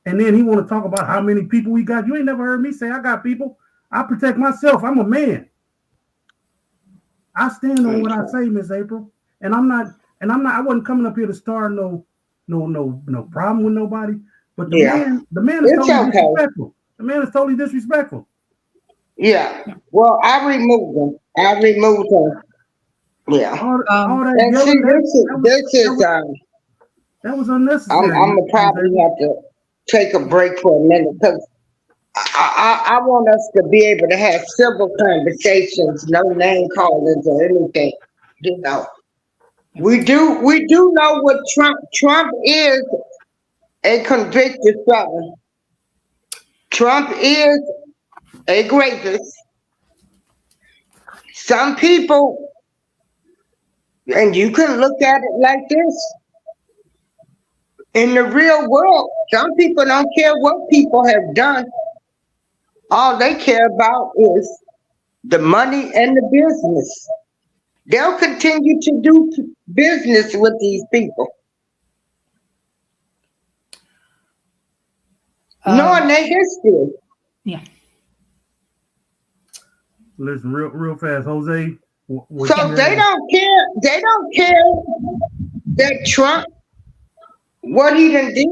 And then he want to talk about how many people we got. You ain't never heard me say I got people. I protect myself. I'm a man. I stand on what I say, Miss April. And I wasn't coming up here to start no problem with nobody. But the man is totally disrespectful. The man is totally disrespectful. Yeah. Well, I removed him. Yeah. All that That was I'm unnecessary, gonna probably Jose. have to take a break for a minute because I want us to be able to have civil conversations, no name callings or anything. You know, we do know what Trump is a convicted felon. Trump is a rapist. Some people, and you can look at it like this. In the real world, some people don't care what people have done. All they care about is the money and the business. They'll continue to do business with these people, knowing Um, their history. yeah, Listen, real fast, Jose. What yeah. So you they had? don't care. They don't care that Trump, what he done did.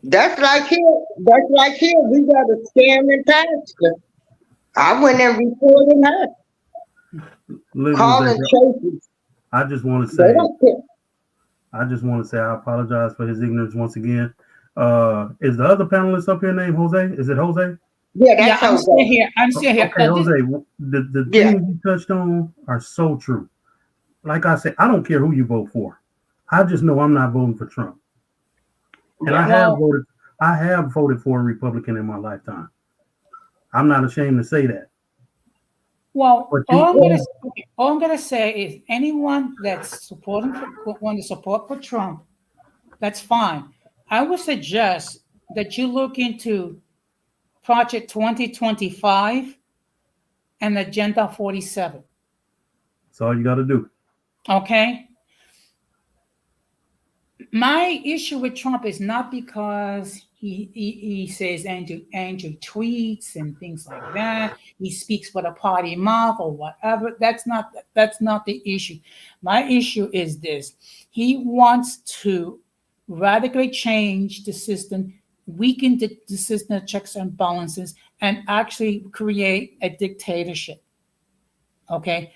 That's like here. That's like here. We got a scamming pastor. I went and reported her, Listen, calling Jose. churches. I just want to They say, don't care. I apologize for his ignorance once again. Is the other panelist up here named Jose? Is it Jose? Yeah, Yeah, that's I'm Jose. still here. I'm still here. Okay, Jose. The Yeah, things you touched on are so true. Like I said, I don't care who you vote for. I just know I'm not voting for Trump. And yeah. Well, I have voted for a Republican in my lifetime. I'm not ashamed to say that. well, But you, you all I'm gonna say is anyone that's want to support for Trump, that's fine. I would suggest that you look into Project 2025 and Agenda 47. that's all you got to do. Okay, my issue with Trump is not because he says angry tweets and things like that. He speaks with a party mouth or whatever. That's not the issue. My issue is this: he wants to radically change the system, weaken the system of checks and balances, and actually create a dictatorship. Okay,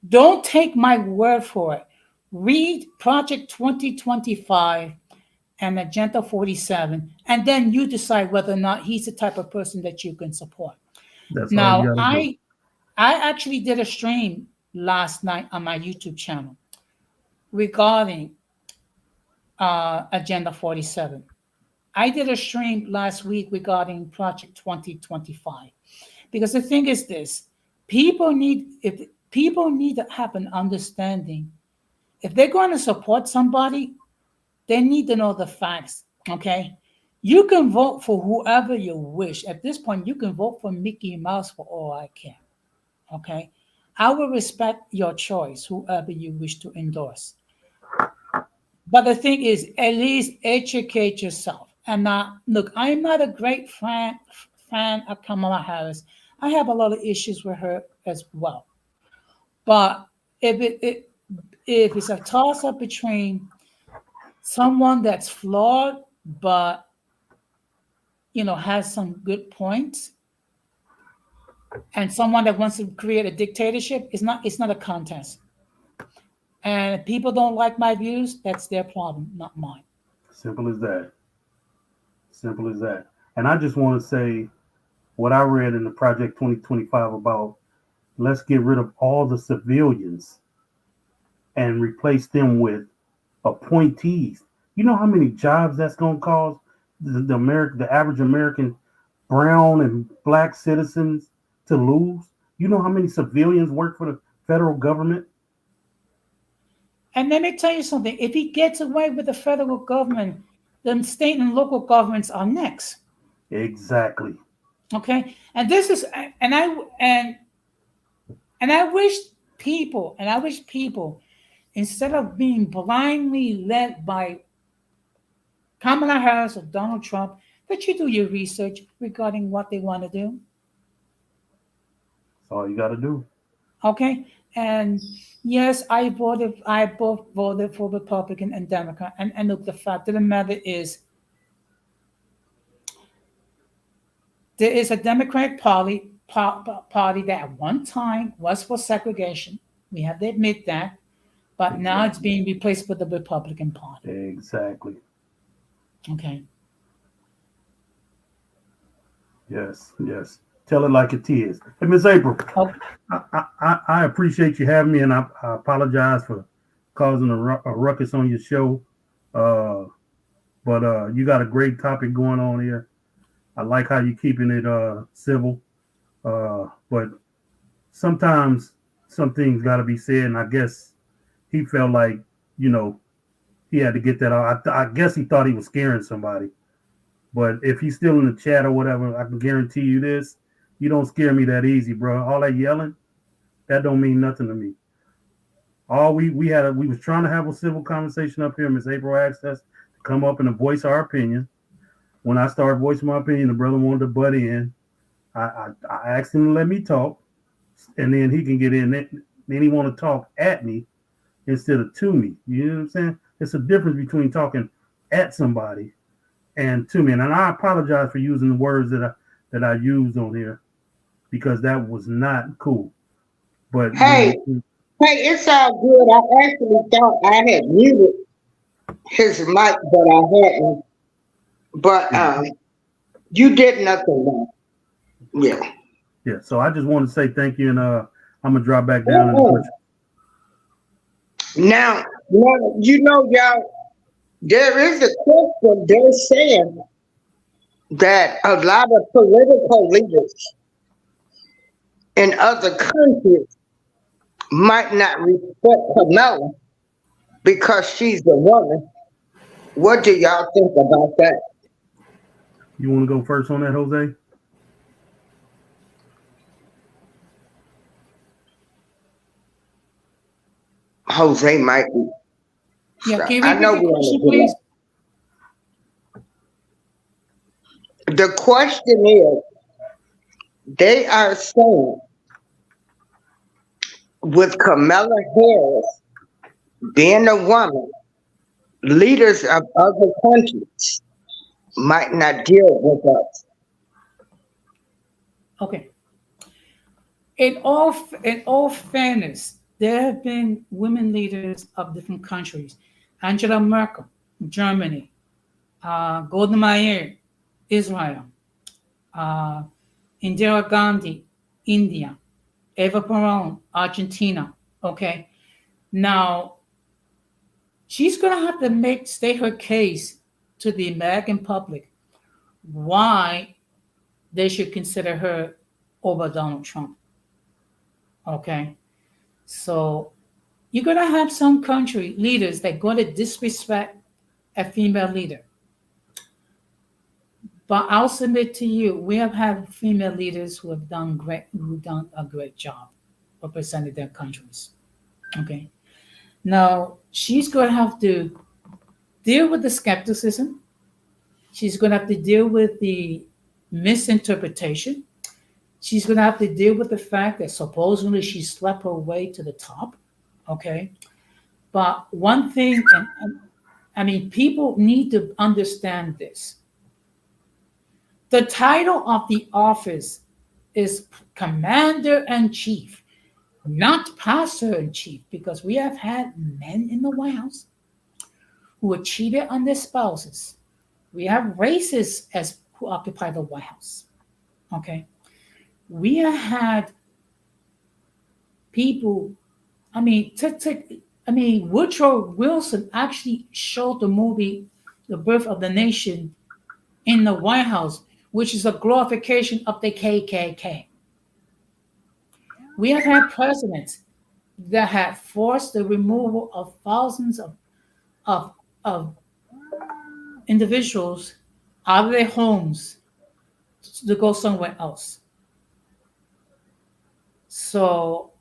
don't take my word for it. Read Project 2025 and Agenda 47, and then you decide whether or not he's the type of person that you can support. That's all you Now, got to do. I actually did a stream last night on my YouTube channel regarding Agenda 47. I did a stream last week regarding Project 2025 because the thing is this: people need to have an understanding. If they're going to support somebody, they need to know the facts. Okay. You can vote for whoever you wish. At this point, you can vote for Mickey Mouse for all I care. Okay. I will respect your choice, whoever you wish to endorse. But the thing is, at least educate yourself. And now, look, I'm not a great fan of Kamala Harris. I have a lot of issues with her as well. But if it's a toss up between someone that's flawed but has some good points and someone that wants to create a dictatorship, it's not a contest. And if people don't like my views, that's their problem, not mine. Simple as that. Simple as that. And I just want to say what I read in the Project 2025 about let's get rid of all the civilians and replace them with appointees. You know how many jobs that's going to cause the average American brown and black citizens to lose? You know how many civilians work for the federal government? And let me tell you something: if he gets away with the federal government, then state and local governments are next. Exactly. Okay, and this is and I wish people, instead of being blindly led by Kamala Harris or Donald Trump, that you do your research regarding what they want to do. That's all you got to do. Okay. And yes, I both voted for Republican and Democrat. And look, the fact of the matter is there is a Democratic party that at one time was for segregation. We have to admit that. but now it's being replaced with the Republican Party. Exactly. Okay. Yes. Yes. Tell it like it is. Hey, Miss April, Oh, I appreciate you having me, and I apologize for causing a ruckus on your show. Uh, but you got a great topic going on here. I like how you're keeping it civil. But sometimes some things got to be said, and I guess he felt like, you know, he had to get that out. I guess he thought he was scaring somebody. But if he's still in the chat or whatever, I can guarantee you this: you don't scare me that easy, bro. All that yelling, that don't mean nothing to me. All we was trying to have a civil conversation up here. Miss April asked us to come up and voice our opinion. When I started voicing my opinion, the brother wanted to butt in. I asked him to let me talk, and then he can get in. Then he want to talk at me instead of to me. You know what I'm saying? It's a difference between talking at somebody and to me. And I apologize for using the words that I used on here because that was not cool. But Hey, hey, it's all good. I actually thought I had muted his mic, but I hadn't. But you did nothing wrong. Yeah. yeah. So I just want to say thank you, and I'm gonna drop back down in the bush. Now, y'all, there is a question. They're saying that a lot of political leaders in other countries might not respect Kamala because she's a woman. What do y'all think about that? You want to go first on that, Jose? Jose might be. yeah. Can you I know repeat the we question, want please? to do that. The question is, they are saying with Kamala Harris being a woman, leaders of other countries might not deal with us. Okay. In all fairness, there have been women leaders of different countries. Angela Merkel, Germany, Golda Meir, Israel, uh, Indira Gandhi, India, Eva Peron, Argentina. Okay. Now, she's going to have to state her case to the American public why they should consider her over Donald Trump. Okay. So you're going to have some country leaders that are going to disrespect a female leader. But I'll submit to you, we have had female leaders who've done a great job representing their countries. Okay. Now she's going to have to deal with the skepticism. She's going to have to deal with the misinterpretation. She's going to have to deal with the fact that supposedly she slept her way to the top. Okay. But one thing, and I mean, people need to understand this. The title of the office is Commander in Chief, not Pastor in Chief, because we have had men in the White House who were cheated on their spouses. We have racists who occupy the White House. Okay. We have had people, Woodrow Wilson actually showed the movie The Birth of the Nation in the White House, which is a glorification of the KKK. We have had presidents that have forced the removal of thousands of individuals out of their homes to go somewhere else. So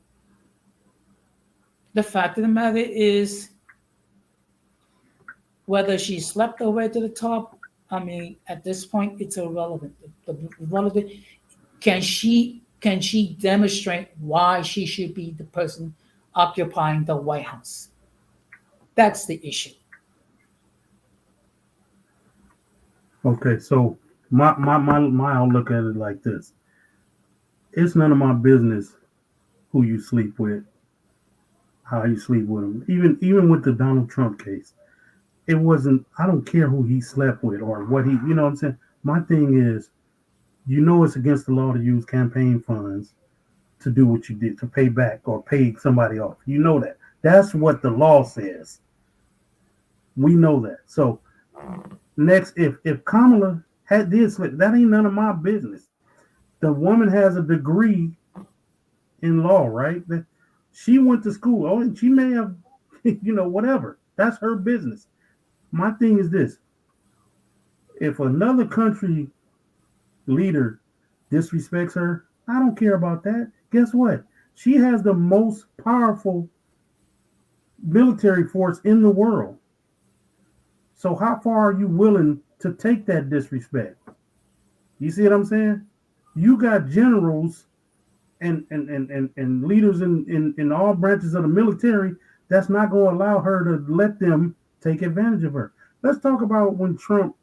the fact of the matter is, whether she slept her way to the top, I mean, at this point, it's irrelevant. The relevant can she demonstrate why she should be the person occupying the White House? That's the issue. Okay, so my outlook at it like this: it's none of my business who you sleep with. how you sleep with him. Even with the Donald Trump case, it wasn't. I don't care who he slept with or what he. You know what I'm saying. My thing is, it's against the law to use campaign funds to do what you did to pay back or pay somebody off. You know that. That's what the law says. We know that. So next, if Kamala did slip, that ain't none of my business. The woman has a degree in law, right? That she went to school. Oh, and she may have, whatever. That's her business. My thing is this: if another country leader disrespects her, I don't care about that. Guess what? She has the most powerful military force in the world. So how far are you willing to take that disrespect? You see what I'm saying? You got generals and leaders in all branches of the military that's not going to allow her to let them take advantage of her. Let's talk about when Trump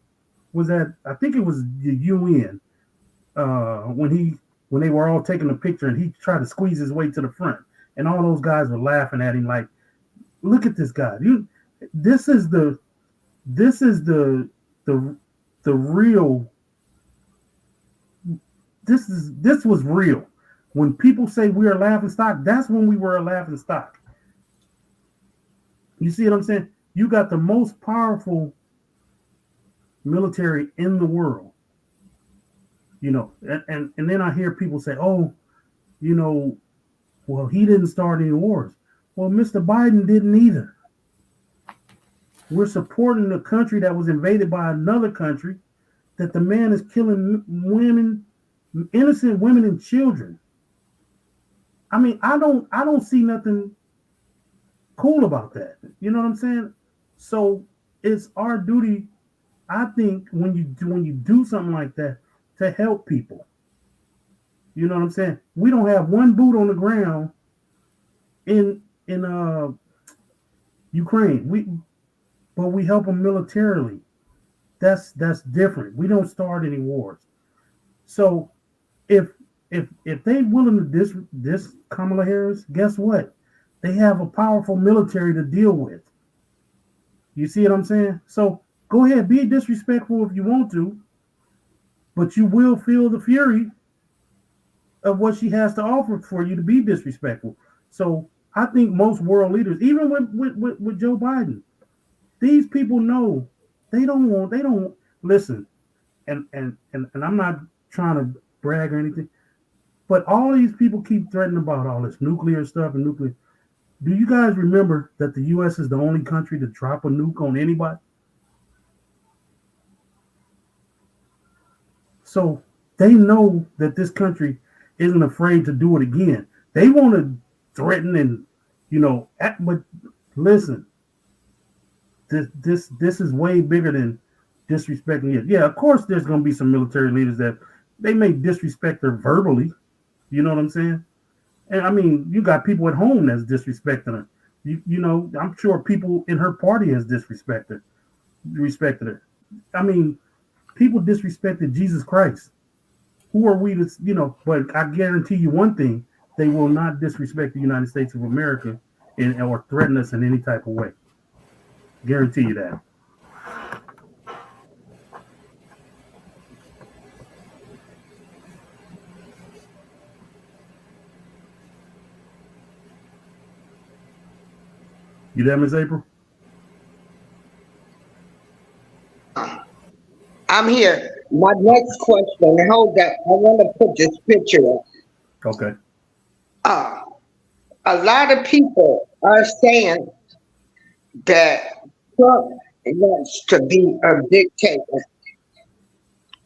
was at, I think it was the UN, when they were all taking a picture and he tried to squeeze his way to the front, and all those guys were laughing at him like, "Look at this guy! This is the real. This was real. When people say we are laughing stock, that's when we were a laughing stock. You see what I'm saying? You got the most powerful military in the world. And then I hear people say, "Oh, well, he didn't start any wars." Well, Mr. Biden didn't either. We're supporting a country that was invaded by another country, that the man is killing women, innocent women and children. I mean, I don't see nothing cool about that. You know what I'm saying? So it's our duty, I think, when you do something like that, to help people. You know what I'm saying? We don't have one boot on the ground in Ukraine. But we help them militarily. That's different. We don't start any wars. So if they willing to this Kamala Harris, guess what? They have a powerful military to deal with. You see what I'm saying? So go ahead, be disrespectful if you want to, but you will feel the fury of what she has to offer for you to be disrespectful. So I think most world leaders, even with Joe Biden, these people know they don't listen. And I'm not trying to brag or anything, but all these people keep threatening about all this nuclear stuff and nuclear. Do you guys remember that the US is the only country to drop a nuke on anybody? So they know that this country isn't afraid to do it again. They want to threaten and but listen, this is way bigger than disrespecting it. Yeah, of course there's going to be some military leaders that they may disrespect her verbally. You know what I'm saying? And I mean, you got people at home that's disrespecting her. I'm sure people in her party has respected her. I mean, people disrespected Jesus Christ. Who are we to, but I guarantee you one thing, they will not disrespect the United States of America or threaten us in any type of way. Guarantee you that. You there, Miss April? I'm here. My next question, hold that. I want to put this picture up. Okay. A lot of people are saying that Trump wants to be a dictator.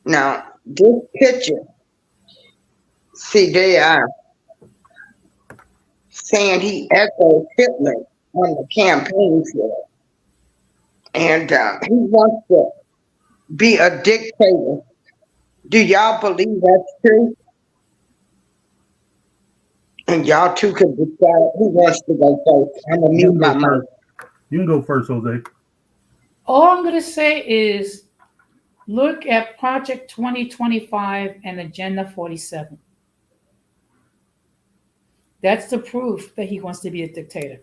Now, this picture, see, they are saying he echoes Hitler on the campaign trail. And he wants to be a dictator. Do y'all believe that's true? And y'all two can decide who wants to go first. I'm going to mute my mic. You can go first, Jose. All I'm going to say is look at Project 2025 and Agenda 47. That's the proof that he wants to be a dictator.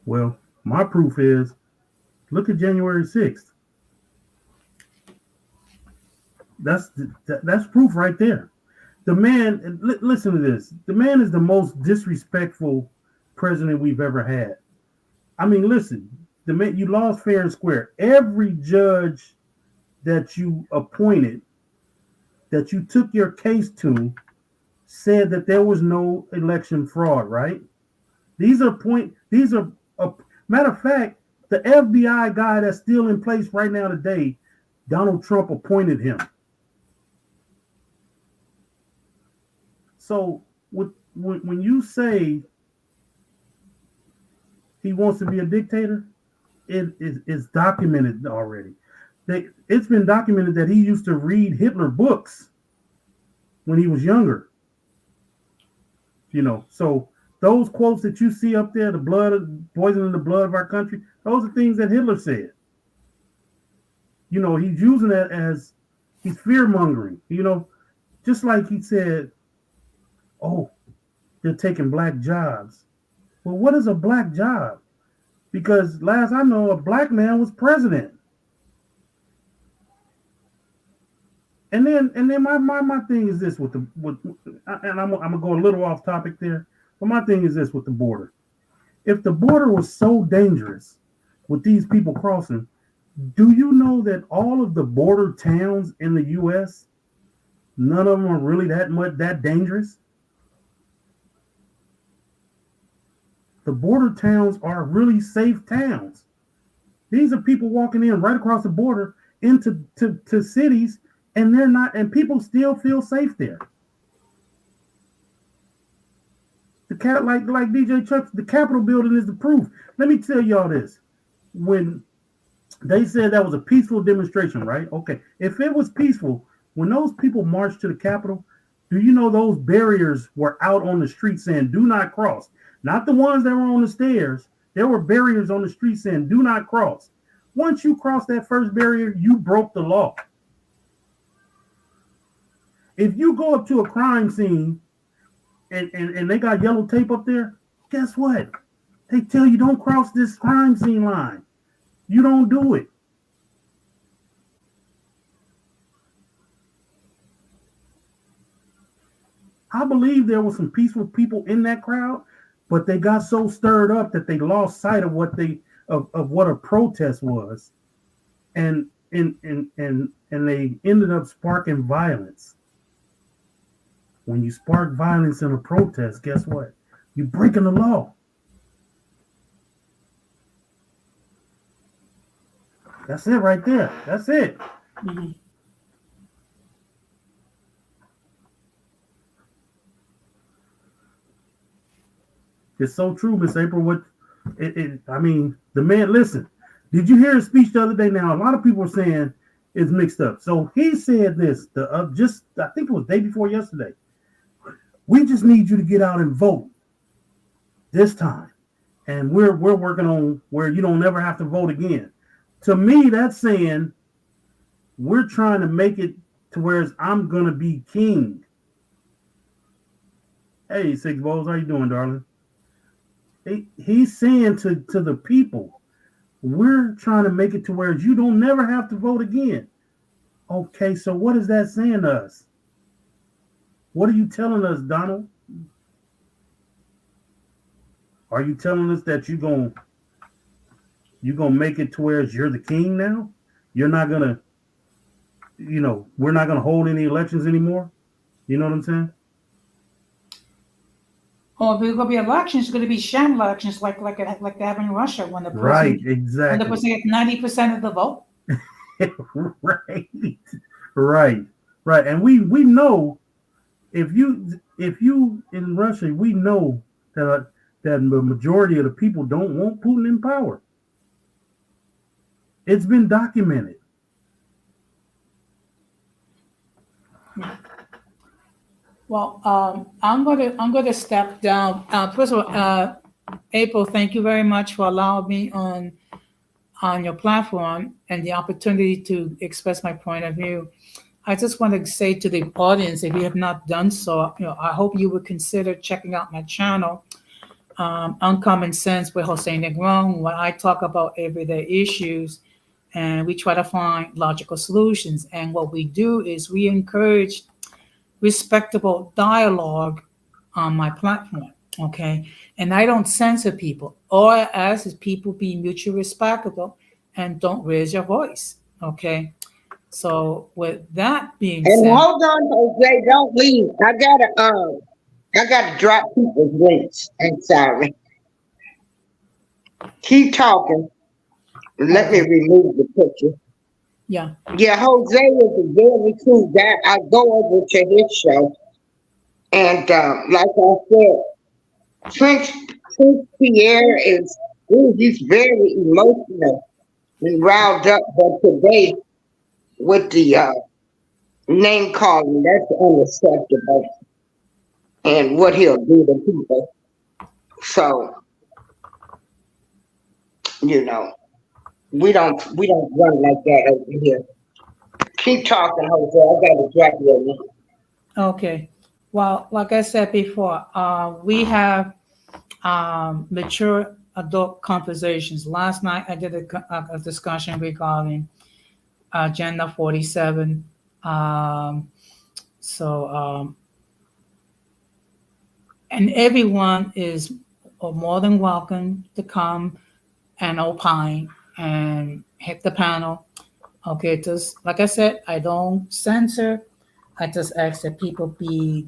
Well, my proof is look at January 6th. That's proof right there. The man, listen to this. The man is the most disrespectful president we've ever had. I mean, listen, the man, you lost fair and square. Every judge that you appointed, that you took your case to, said that there was no election fraud, right? These are matter of fact, the FBI guy that's still in place right now today, Donald Trump appointed him. So when you say he wants to be a dictator, it's documented already. It's been documented that he used to read Hitler books when he was younger. So those quotes that you see up there, poisoning the blood of our country, those are things that Hitler said. He's using that as he's fear mongering. Just like he said, "Oh, they're taking black jobs." Well, what is a black job? Because last I know, a black man was president. And then my thing is this and I'm gonna go a little off topic there, but my thing is this with the border. If the border was so dangerous with these people crossing, do you know that all of the border towns in the U.S., none of them are really that dangerous? The border towns are really safe towns. These are people walking in right across the border into to cities, and they're not, and people still feel safe there. Like DJ Chuck, the Capitol building is the proof. Let me tell y'all this. When they said that was a peaceful demonstration, right? Okay. If it was peaceful, when those people marched to the Capitol, do you know those barriers were out on the street saying, "Do not cross"? Not the ones that were on the stairs. There were barriers on the street saying, "Do not cross." Once you cross that first barrier, you broke the law. If you go up to a crime scene and they got yellow tape up there, guess what? They tell you don't cross this crime scene line. You don't do it. I believe there were some peaceful people in that crowd, but they got so stirred up that they lost sight of what a protest was, and they ended up sparking violence. When you spark violence in a protest, guess what? You're breaking the law. That's it right there. That's it. Mhm. It's so true, Miss April. I mean, the man, listen, did you hear his speech the other day? Now, a lot of people are saying it's mixed up. So he said this, I think it was the day before yesterday. We just need you to get out and vote this time. And we're working on where you don't never have to vote again. To me, that's saying we're trying to make it to where I'm going to be king. Hey, Six Bowls, how you doing, darling? He's saying to the people, we're trying to make it to where you don't never have to vote again. Okay, so what is that saying to us? What are you telling us, Donald? Are you telling us that you're gonna make it to where you're the king now? You're not gonna, we're not gonna hold any elections anymore. You know what I'm saying? Or if there's going to be elections, it's going to be sham elections like they have in Russia when the person, Right, exactly. when the person gets 90% of the vote. Right. And we know if you in Russia, we know that the majority of the people don't want Putin in power. It's been documented. Well, I'm gonna step down. First of all, April, thank you very much for allowing me on your platform and the opportunity to express my point of view. I just want to say to the audience, if you have not done so, I hope you would consider checking out my channel. Uncommon Sense with Jose Negron, when I talk about everyday issues and we try to find logical solutions. And what we do is we encourage respectable dialogue on my platform. Okay. And I don't censor people. All I ask is people be mutually respectable and don't raise your voice. Okay. So with that being And said, hold on, Jose, don't leave. I gotta drop people's links. I'm sorry. Keep talking. Let me okay, remove the picture. yeah, Yeah, Jose is a very cool guy. I go over to his show, and like I said, Prince Prince Pierre is ooh, he's very emotional and riled up. But today, with the name calling, that's unacceptable, and what he'll do to people. So you know, we don't run like that over here. Keep talking, Jose. I gotta drop you a link. okay. Well, like I said before, we have mature adult conversations. Last night I did a discussion regarding Agenda 47. Um, so, and everyone is more than welcome to come and opine and hit the panel. Okay, just like I said, I don't censor. I just ask that people be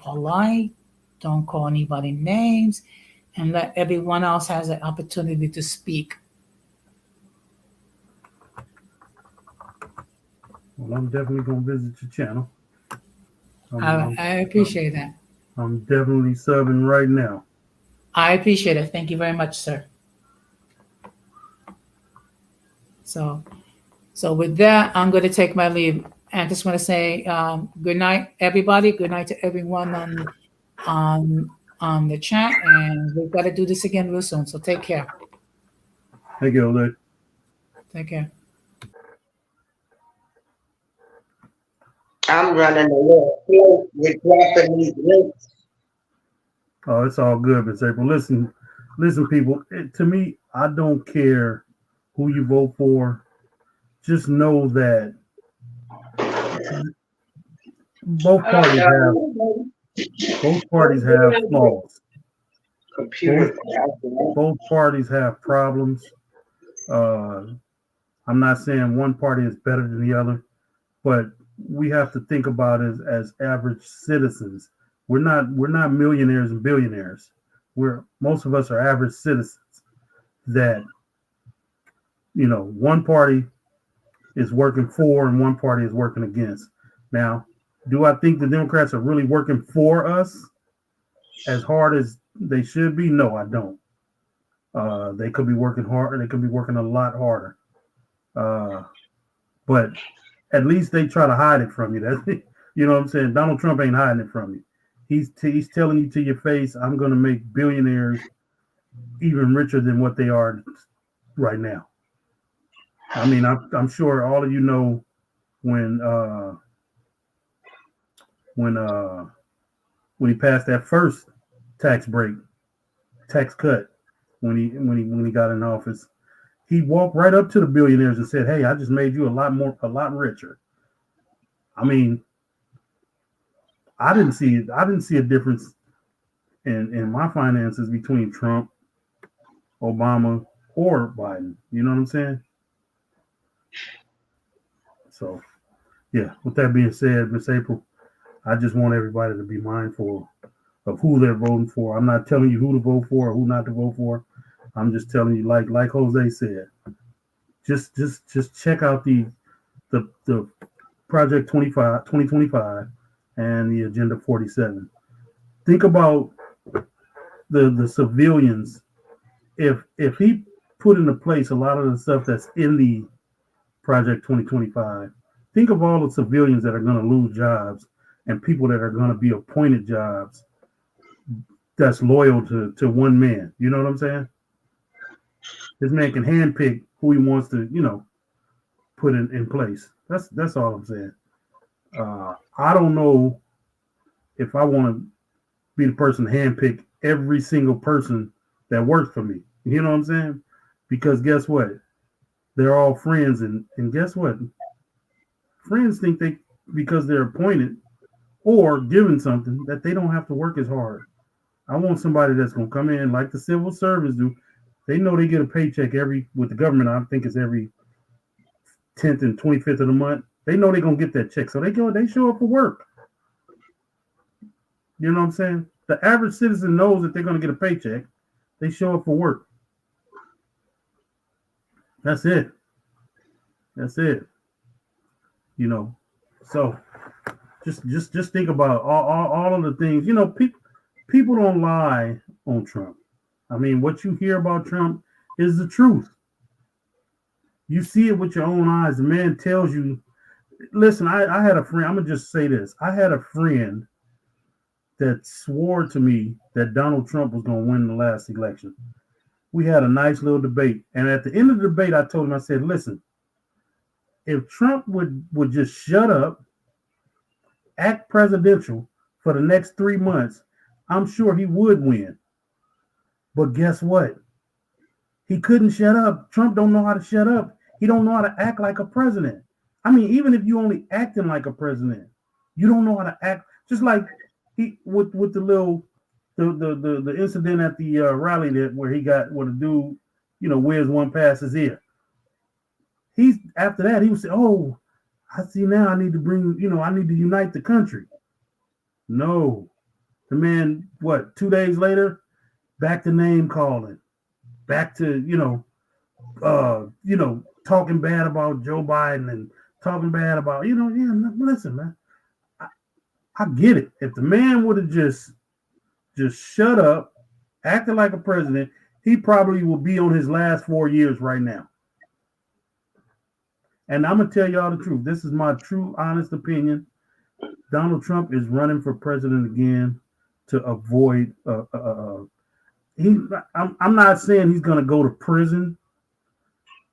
polite, don't call anybody names, and let everyone else has an opportunity to speak. Well, I'm definitely gonna visit your channel. I'm I, I'm, I appreciate that. I'm definitely subbing right now. I appreciate it. Thank you very much, sir. So, so with that, I'm going to take my leave. And I just want to say good night, everybody. Good night to everyone on on the chat, and we've got to do this again real soon. So take care. Thank you, Jose. Take care. I'm running a little slow with dropping these links. Oh, it's all good, Miss April. Listen, people. To me, I don't care who you vote for. Just know that both parties have both parties have flaws. Both Computer. both parties have problems. Uh, I'm not saying one party is better than the other, but we have to think about it as average citizens. We're not millionaires and billionaires. We're most of us are average citizens that one party is working for and one party is working against. Now, do I think the Democrats are really working for us as hard as they should be? No, I don't. They could be working hard. They could be working a lot harder. Uh, but at least they try to hide it from you. That's you know what I'm saying. Donald Trump ain't hiding it from you. He's telling you to your face, I'm going to make billionaires even richer than what they are right now. I mean, I'm sure all of you know when when uh, when he passed that first tax cut when he got in office, he walked right up to the billionaires and said, "Hey, I just made you a lot richer." I mean, I didn't see a difference in my finances between Trump, Obama, or Biden. You know what I'm saying? So yeah. With that being said, Miss April, I just want everybody to be mindful of who they're voting for. I'm not telling you who to vote for or who not to vote for. I'm just telling you, like Jose said, just check out the Project 2025 and the Agenda 47. Think about the civilians. If he put into place a lot of the stuff that's in the Project 2025, think of all the civilians that are going to lose jobs and people that are going to be appointed jobs that's loyal to one man. You know what I'm saying? This man can handpick who he wants to, put in place. That's all I'm saying. I don't know if I want to be the person to handpick every single person that works for me. You know what I'm saying? Because guess what? They're all friends, and guess what? Friends think they because they're appointed or given something that they don't have to work as hard. I want somebody that's gonna come in like the civil service do. They know they get a paycheck every with the government. I think it's every 10th and 25th of the month. They know they're gonna get that check, so they show up for work. You know what I'm saying? The average citizen knows that they're gonna get a paycheck. They show up for work. That's it. That's it. You know, so just think about all of the things. You know, people don't lie on Trump. I mean, what you hear about Trump is the truth. You see it with your own eyes. The man tells you. Listen, I had a friend. I'm gonna just say this. I had a friend that swore to me that Donald Trump was gonna win the last election. We had a nice little debate, and at the end of the debate, I told him, I said, "Listen, if Trump would just shut up, act presidential for the next 3 months, I'm sure he would win. But guess what? He couldn't shut up. Trump don't know how to shut up. He don't know how to act like a president. I mean, even if you only acting like a president, you don't know how to act. Just like he with the little the incident at the rally where the dude, whiz one past his ear. He's after that he would say, "Oh, I see now. I need to I need to unite the country." No, the man. What? 2 days later, back to name calling, back to talking bad about Joe Biden and talking bad about listen, man. I get it. If the man would have just shut up, acted like a president, he probably will be on his last 4 years right now. And I'm gonna tell y'all the truth. This is my true, honest opinion. Donald Trump is running for president again to avoid. I'm not saying he's gonna go to prison,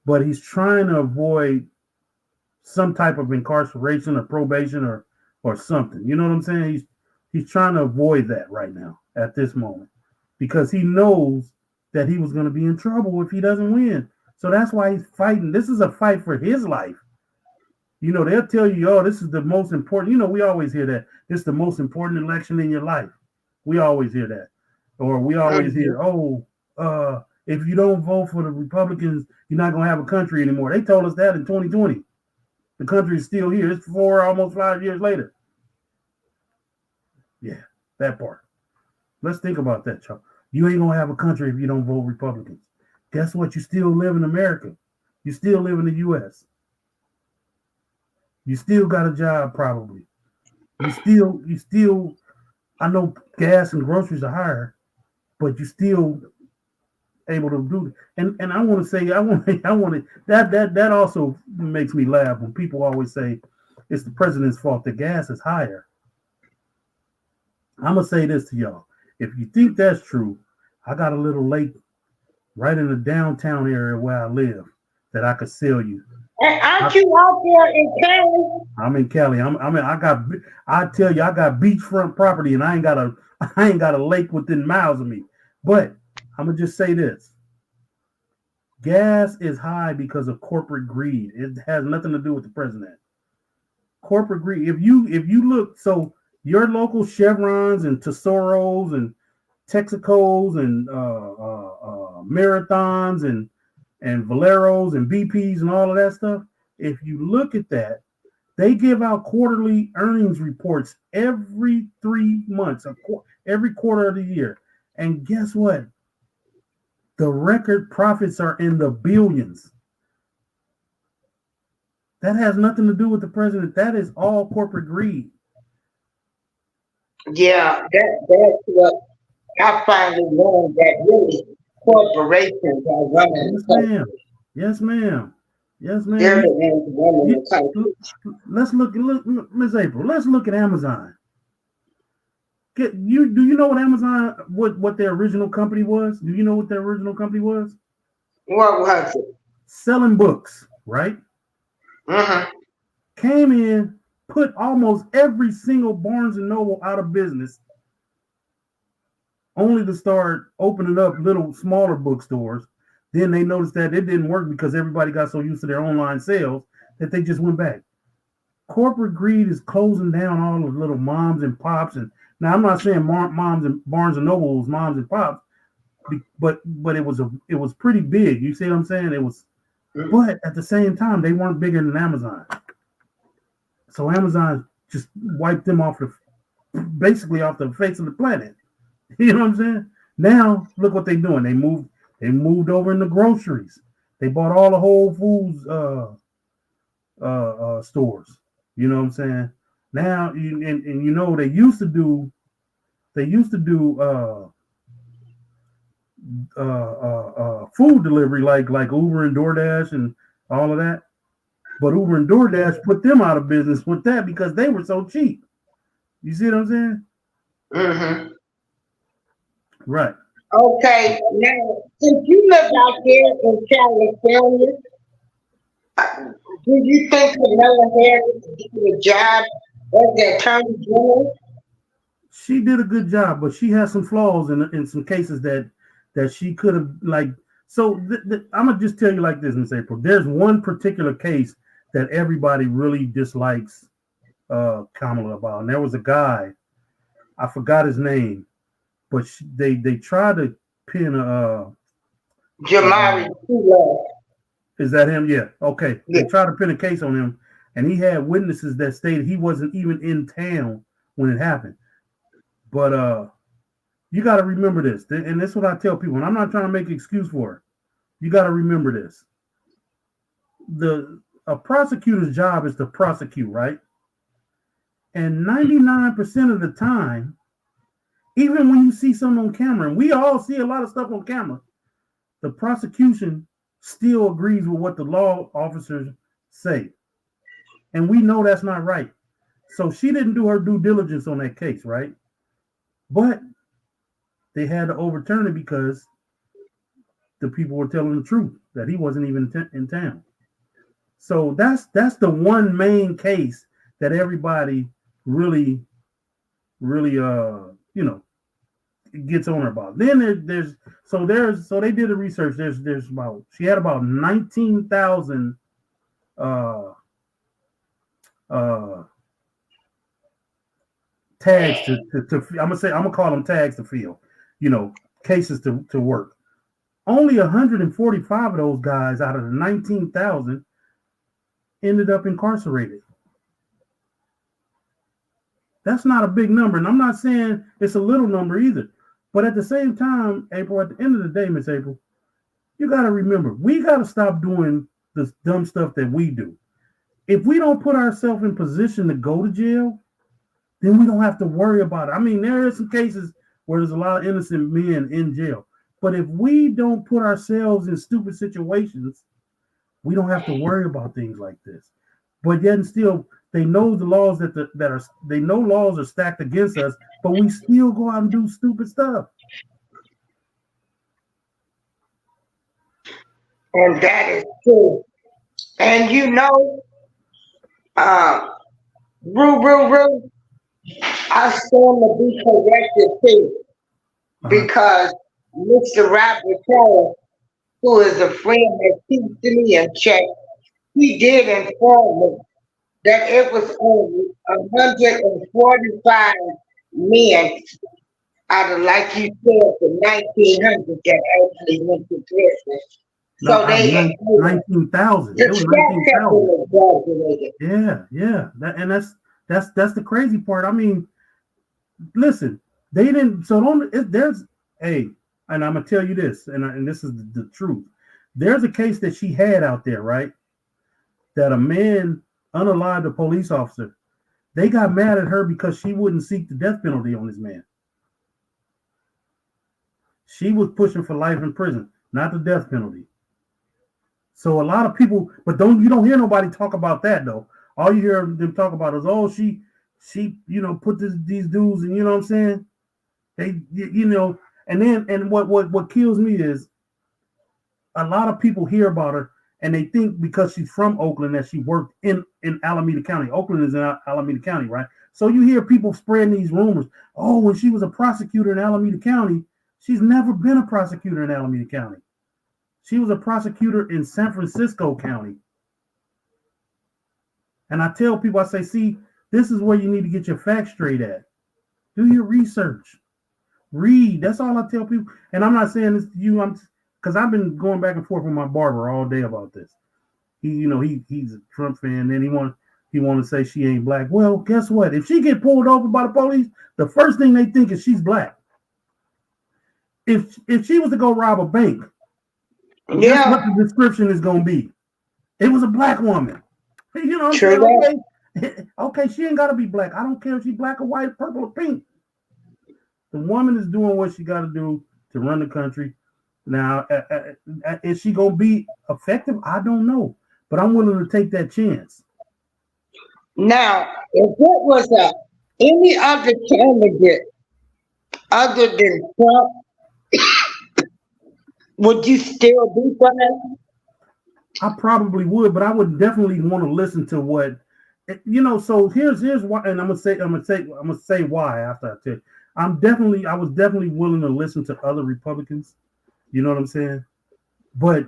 but he's trying to avoid some type of incarceration or probation or something. You know what I'm saying? He's trying to avoid that right now at this moment because he knows that he was going to be in trouble if he doesn't win. So that's why he's fighting. This is a fight for his life. They'll tell you, "Oh, this is the most important." We always hear that. This is the most important election in your life. We always hear that. Or we always hear, "Oh, if you don't vote for the Republicans, you're not going to have a country anymore." They told us that in 2020. The country is still here. It's almost 5 years later. Yeah, that part. Let's think about that, y'all. You ain't going to have a country if you don't vote Republicans. Guess what? You still live in America. You still live in the U.S. You still got a job, probably. You still, I know gas and groceries are higher, but you still able to do it. And I want to say, that also makes me laugh when people always say it's the president's fault the gas is higher. I'm gonna say this to y'all. If you think that's true, I got a little lake right in the downtown area where I live that I could sell you. And aren't you out there in Cali? I'm in Cali. I tell you, I got beachfront property and I ain't got a lake within miles of me. But I'm gonna just say this. Gas is high because of corporate greed. It has nothing to do with the president. Corporate greed. If you look, so your local Chevrons and Tesoros and Texacos and Marathons and Valeros and BPs and all of that stuff, if you look at that, they give out quarterly earnings reports every 3 months, every quarter of the year. And guess what? The record profits are in the billions. That has nothing to do with the president. That is all corporate greed. Yeah, that's what I finally learned, that really corporations are running Yes, the country. ma'am. Yes, ma'am. Yes, ma'am. They're the ones running the country. Let's look, Miss April. Let's look at Amazon. Do you know what Amazon, what their original company was? Do you know what their original company was? What was it? Selling books, right? Mm-hmm. Came in, put almost every single Barnes and Noble out of business. only to start opening up little smaller bookstores. Then they noticed that it didn't work because everybody got so used to their online sales that they just went back. Corporate greed is closing down all the little moms and pops. And now I'm not saying moms and Barnes and Nobles, moms and pops, but it was pretty big. You see what I'm saying? It was, but at the same time, they weren't bigger than Amazon. So Amazon just wiped them off basically off the face of the planet. You know what I'm saying? Now look what they're doing. They moved over in the groceries. They bought all the Whole Foods stores. You know what I'm saying? Now and you know they used to do food delivery like Uber and DoorDash and all of that. But Uber and DoorDash put them out of business with that because they were so cheap. You see what I'm saying? Mm-hmm. Right. Okay, now since you live out there in California, do you think Kamala Harris did a job as the Attorney General? She did a good job, but she has some flaws in some cases that she could have like. So I'm gonna just tell you like this, Miss April. There's one particular case that everybody really dislikes Kamala about, and there was a guy, I forgot his name, but they tried to pin Jamari Love. Is that him? Yeah. Okay. Yeah. They tried to pin a case on him, and he had witnesses that stated he wasn't even in town when it happened. But you got to remember this, and this is what I tell people, and I'm not trying to make an excuse for it. You got to remember this. A prosecutor's job is to prosecute, right? And 99% of the time, even when you see something on camera, and we all see a lot of stuff on camera, the prosecution still agrees with what the law officers say. And we know that's not right. So she didn't do her due diligence on that case, right? But they had to overturn it because the people were telling the truth that he wasn't even in town. So that's the one main case that everybody really gets on her about. Then so they did the research. There's about, she had about 19,000 tags to I'm gonna call them tags to fill, cases to work. Only 145 of those guys out of the 19,000 ended up incarcerated. That's not a big number, and I'm not saying it's a little number either. But at the same time, April, at the end of the day, Miss April, you got to remember, we got to stop doing this dumb stuff that we do. If we don't put ourselves in position to go to jail, then we don't have to worry about it. I mean, there are some cases where there's a lot of innocent men in jail. But if we don't put ourselves in stupid situations, we don't have to worry about things like this. But yet and still, they know the laws they know laws are stacked against us, but we still go out and do stupid stuff. And that is true. And Rue, I stand to be corrected too, because Mr. Robert Taylor, who is a friend that keeps me in check, he did inform me that it was only 145 men out of, like you said, the 1900 that actually went to prison. So they 19,000. It was 19,000. Yeah. That's the crazy part. I mean, listen, they didn't. So and I'm gonna tell you this, and this is the truth. There's a case that she had out there, right? That a man unalived a police officer. They got mad at her because she wouldn't seek the death penalty on this man. She was pushing for life in prison, not the death penalty. So a lot of people, but you don't hear nobody talk about that though. All you hear them talk about is, oh, she put these dudes, and you know what I'm saying? They, and what kills me is a lot of people hear about her and they think because she's from Oakland that she worked in Alameda County. Oakland is in Alameda County, right? So you hear people spreading these rumors. Oh, when she was a prosecutor in Alameda County, she's never been a prosecutor in Alameda County. She was a prosecutor in San Francisco County. And I tell people, I say, see, this is where you need to get your facts straight at. Do your research. Read. That's all I tell people. And I'm not saying this to you, because I've been going back and forth with my barber all day about this. He's a Trump fan, and he want to say she ain't black. Well, guess what? If she get pulled over by the police, the first thing they think is she's black. If she was to go rob a bank, guess what the description is going to be? It was a black woman. You know what I'm saying? Okay, she ain't got to be black. I don't care if she's black or white, purple or pink. The woman is doing what she got to do to run the country. Now, is she going to be effective? I don't know. But I'm willing to take that chance. Now, if it was any other candidate other than Trump, would you still be for that? I probably would, but I would definitely want to listen to what So here's why, and I'm gonna say why after I tell you. I was definitely willing to listen to other Republicans. You know what I'm saying? But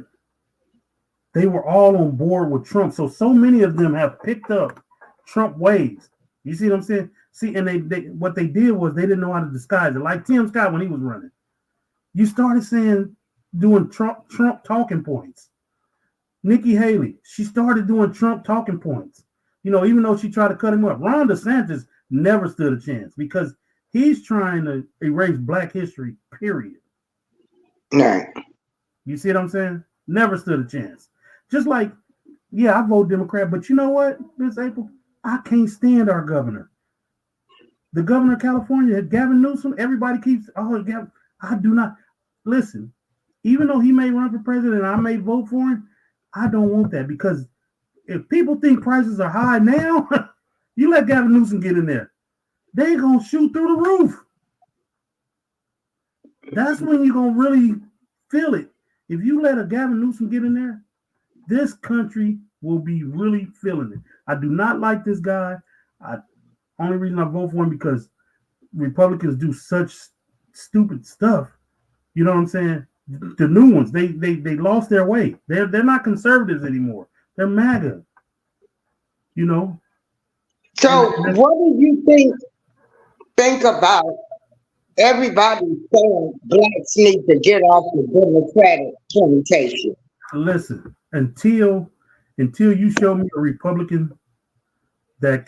they were all on board with Trump. So many of them have picked up Trump ways. You see what I'm saying? See, and they what they did was they didn't know how to disguise it. Like Tim Scott when he was running. You started doing Trump talking points. Nikki Haley, she started doing Trump talking points. Even though she tried to cut him up. Ron DeSantis never stood a chance because he's trying to erase Black history, period. Right. You see what I'm saying? Never stood a chance. Just like, yeah, I vote Democrat, but you know what, Miss April? I can't stand our governor. The governor of California, Gavin Newsom, everybody keeps, Gavin, I do not. Listen, even though he may run for president and I may vote for him, I don't want that because if people think prices are high now, you let Gavin Newsom get in there. They're going to shoot through the roof. That's when you're going to really feel it. If you let a Gavin Newsom get in there, this country will be really feeling it. I do not like this guy. Only reason I vote for him because Republicans do such stupid stuff. You know what I'm saying? The new ones, they lost their way. They're not conservatives anymore. They're MAGA. So what do you think about everybody saying blacks need to get off the Democratic temptation? Listen, until you show me a Republican that's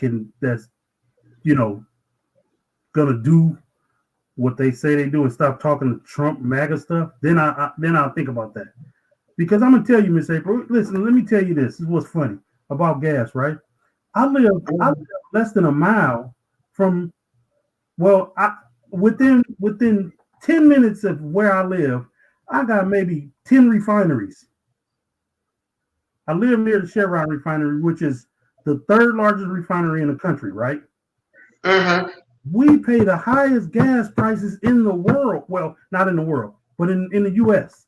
gonna do what they say they do and stop talking to Trump MAGA stuff, then I'll think about that. Because I'm gonna tell you, Miss April, listen, let me tell you this. This is what's funny about gas, right? I live less than a mile from within 10 minutes of where I live, I got maybe 10 refineries. I live near the Chevron refinery, which is the third largest refinery in the country, right? Mm-hmm. We pay the highest gas prices in the world. Well, not in the world, but in the U.S.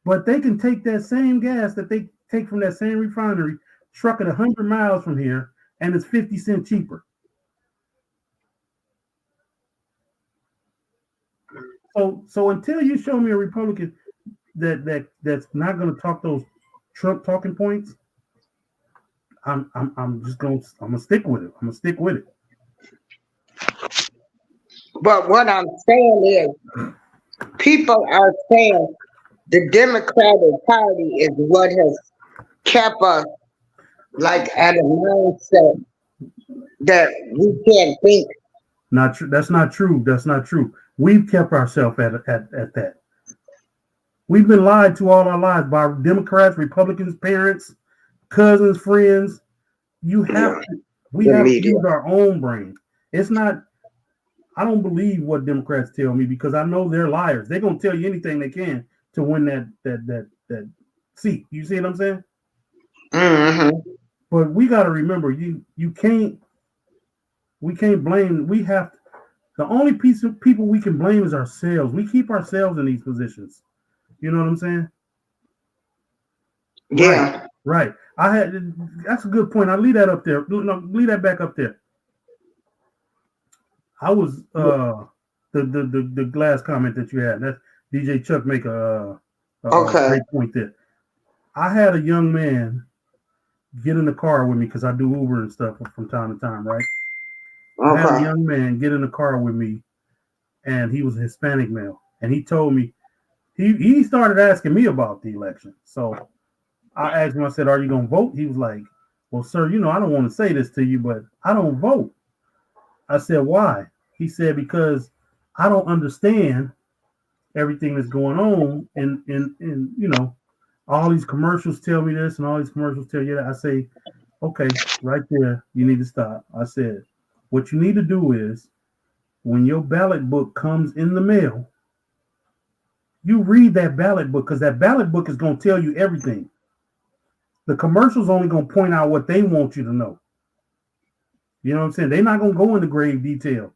But they can take that same gas that they take from that same refinery, truck it 100 miles from here, and it's 50 cents cheaper. So until you show me a Republican that's not going to talk those Trump talking points, I'm gonna stick with it. I'm gonna stick with it. But what I'm saying is, people are saying the Democratic Party is what has kept us like at a mindset that we can't think. Not true. That's not true. That's not true. We've kept ourselves at that. We've been lied to all our lives by Democrats, Republicans, parents, cousins, friends. We have to use our own brain. It's not. I don't believe what Democrats tell me because I know they're liars. They're gonna tell you anything they can to win that seat. You see what I'm saying? Mm-hmm. But we got to remember, you can't. We can't blame. We have the only piece of people we can blame is ourselves. We keep ourselves in these positions. You know what I'm saying? Yeah. Right. That's a good point. I'll leave that up there. No, leave that back up there. I was the last comment that you had. That DJ Chuck make a Okay. great point there. I had a young man get in the car with me because I do Uber and stuff from time to time, right? I had a Okay. young man get in the car with me, and he was a Hispanic male, and he told me he started asking me about the election. So I asked him, I said, "Are you gonna vote?" He was like, "Well, sir, I don't want to say this to you, but I don't vote." I said, "Why?" He said, "Because I don't understand everything that's going on, and all these commercials tell me this, and all these commercials tell you that." I say, "Okay, right there, you need to stop." I said, "What you need to do is when your ballot book comes in the mail, you read that ballot book because that ballot book is going to tell you everything. The commercials only going to point out what they want you to know. You know what I'm saying? They're not going to go into grave detail.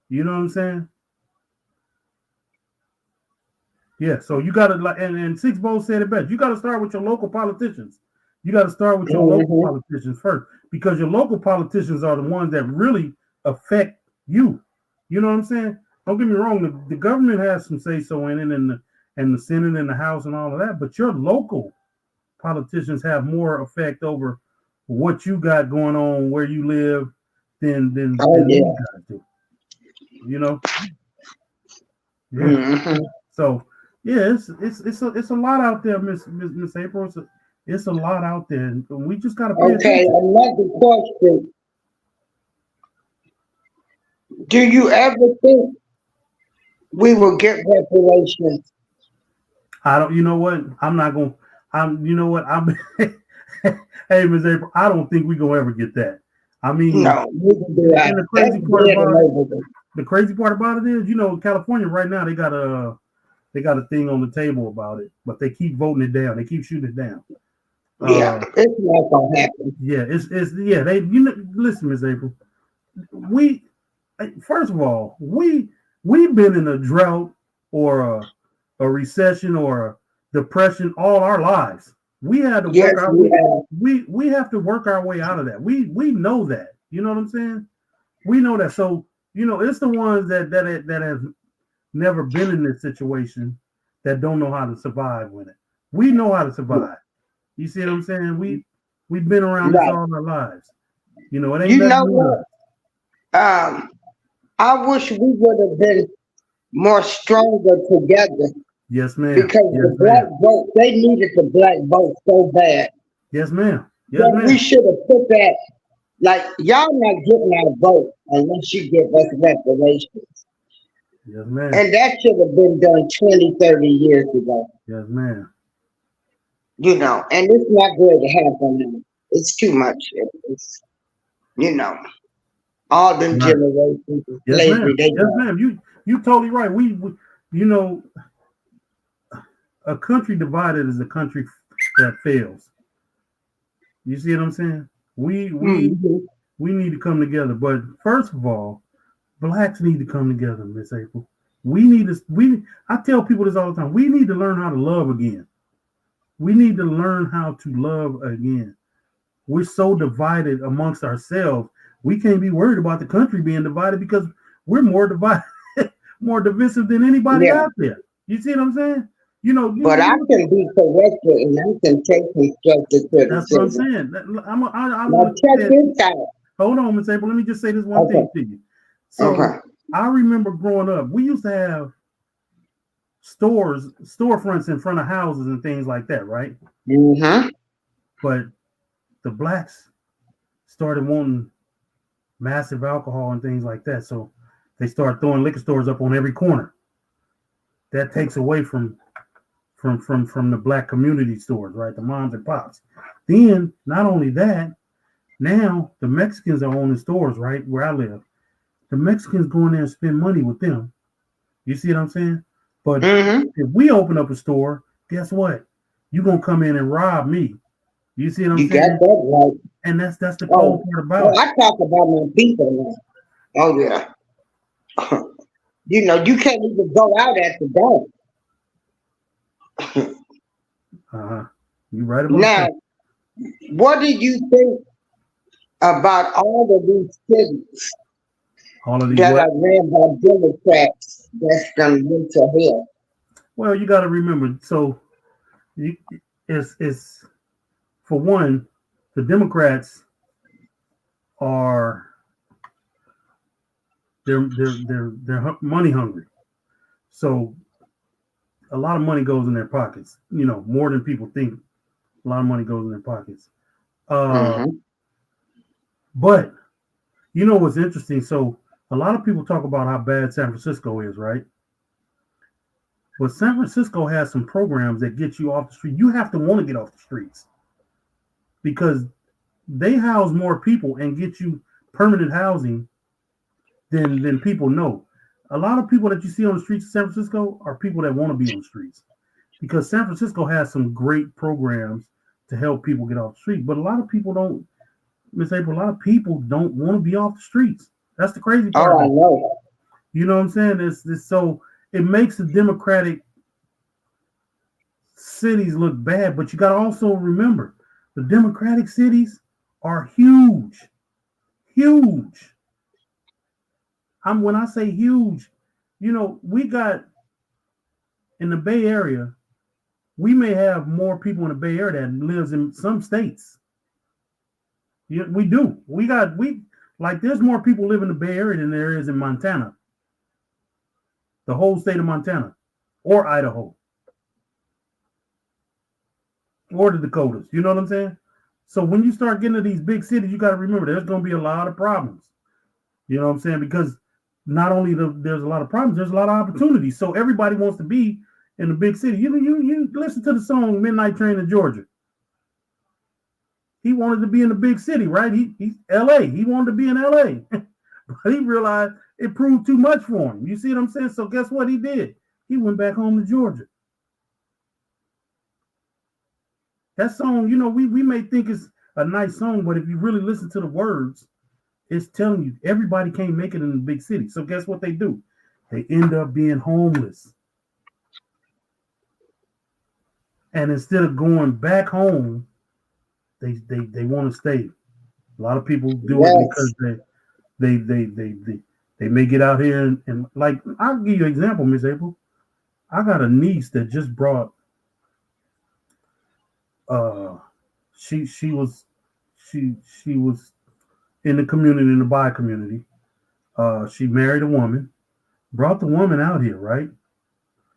You know what I'm saying?" Yeah, so you got to like, and Six Bowl said it best. You got to start with your local politicians. You got to start with your local Mm-hmm. politicians first because your local politicians are the ones that really affect you. You know what I'm saying? Don't get me wrong. The government has some say so in it, and the Senate and the House and all of that. But your local politicians have more effect over what you got going on, where you live, than Oh these yeah. guys do. You know? Yeah. Mm-hmm. So yeah, it's a lot out there, Miss April. It's a lot out there, and we just gotta pay Okay, attention. another question. Do you ever think we will get reparations? I don't. You know what? I'm not gonna. I'm. You know what? I'm. Hey, Miss April. I don't think we gonna ever get that. I mean, No, neither do I. and the That's crazy part dead and about it, over with. the crazy part about it is, California right now they got a thing on the table about it, but they keep voting it down. They keep shooting it down. Yeah, Uh, it's not gonna happen. yeah, it's yeah. Listen, Miss April. We first of all, we've been in a drought or a recession or a depression all our lives. We had to Yes, work our we have. we have to work our way out of that. We know that. You know what I'm saying? We know that. So it's the ones that have never been in this situation that don't know how to survive with it. We know how to survive. You see what I'm saying? We've been around this Right. all our lives. It ain't You nothing know new to what? us. I wish we would have been more stronger together Yes, ma'am. because Yes, the black ma'am. vote, they needed the black vote so bad. Yes, ma'am. Yes, That we ma'am. should have put that, like, y'all not getting our vote unless you give us reparations. Yes, ma'am. And that should have been done 20, 30 years ago. Yes, ma'am. And it's not good to happen now. It's too much. It's, you know, all them Right. generations of Yes, slavery, ma'am. they Yes, got. ma'am. You totally right. You know, a country divided is a country that fails. You see what I'm saying? We we Hmm. we need to come together. But first of all, blacks need to come together, Miss April. We need to we I tell people this all the time. We need to learn how to love again. We need to learn how to love again. We're so divided amongst ourselves. We can't be worried about the country being divided because we're more divided, more divisive than anybody Yeah. out there. You see what I'm saying? You know, But I look at, can be corrected and I can take constructive that's what I'm criticism. saying. I Now want to check say, this out. hold on, Miss April. Let me just say this one Okay. thing to you. So Okay. I remember growing up, we used to have storefronts in front of houses and things like that, right? Mm-hmm. But the blacks started wanting massive alcohol and things like that. So they start throwing liquor stores up on every corner. That takes away from the black community stores, right? The moms and pops. Then not only that, now the Mexicans are owning stores, right? Where I live. The Mexicans go in there and spend money with them. You see what I'm saying? But Mm-hmm. if we open up a store, guess what? You're gonna come in and rob me. You see what I'm You got saying? that right. And that's the cold Oh, part about it. I talk about my people now. Oh yeah. You can't even go out at the door. Uh-huh. You right about Now, that. what do you think about all of these cities All of these that what? are ran by Democrats that's done went to hell. Well, you got to remember. So you, it's for one, the Democrats are they're money hungry. So a lot of money goes in their pockets. You know, more than people think. A lot of money goes in their pockets. Mm-hmm. But you know what's interesting? So a lot of people talk about how bad San Francisco is, right? But San Francisco has some programs that get you off the street. You have to want to get off the streets because they house more people and get you permanent housing than people know. A lot of people that you see on the streets of San Francisco are people that want to be on the streets because San Francisco has some great programs to help people get off the street. But a lot of people don't, Miss April, a lot of people don't want to be off the streets. That's the crazy part Oh, I of it. know. You know what I'm saying? It's so it makes the Democratic cities look bad, but you got to also remember the Democratic cities are huge, huge. When I say huge, you know, we got in the Bay Area, we may have more people in the Bay Area that lives in some states. Yeah, we do. We like there's more people live in the Bay Area than there is in Montana, the whole state of Montana, or Idaho, or the Dakotas. You know what I'm saying? So when you start getting to these big cities, you got to remember there's going to be a lot of problems. You know what I'm saying? Because not only there's a lot of problems, there's a lot of opportunities. So everybody wants to be in the big city. You listen to the song "Midnight Train to Georgia." He wanted to be in the big city, right? He's L.A. He wanted to be in L.A. But he realized it proved too much for him. You see what I'm saying? So guess what he did? He went back home to Georgia. That song, you know, we may think it's a nice song, but if you really listen to the words, it's telling you everybody can't make it in the big city. So guess what they do? They end up being homeless. And instead of going back home, they want to stay. A lot of people do it because they may get out here and like I'll give you an example, Miss April. I got a niece that just brought she was in the community, in the bi community. She married a woman, brought the woman out here, right?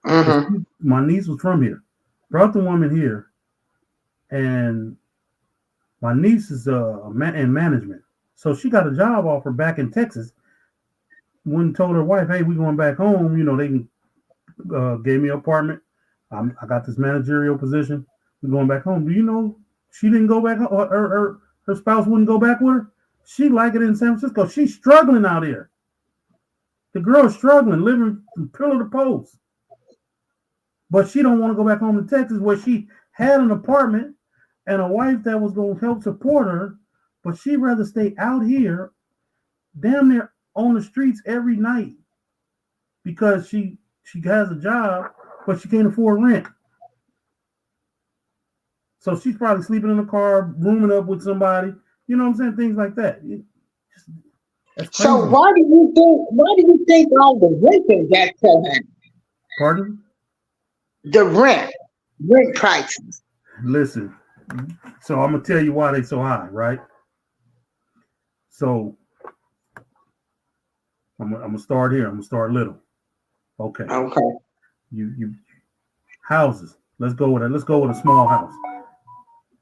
Mm-hmm. My niece was from here, brought the woman here, and my niece is in management, so she got a job offer back in Texas. When told her wife, "Hey, we going back home," you know, they gave me an apartment. I got this managerial position. We're going back home. Do you know she didn't go back? Her spouse wouldn't go back with her. She like it in San Francisco. She's struggling out here. The girl's struggling, living from pillar to post. But she don't want to go back home to Texas where she had an apartment and a wife that was going to help support her. But she'd rather stay out here, damn near on the streets every night because she has a job, but she can't afford rent. So she's probably sleeping in the car, rooming up with somebody. You know what I'm saying? Things like that. That's crazy. So why do you think all the renting got so high? Pardon? The rent prices. Listen, so I'm gonna tell you why they so high, right? So I'm gonna start here. I'm gonna start little. Okay. Okay. You houses. Let's go with a small house.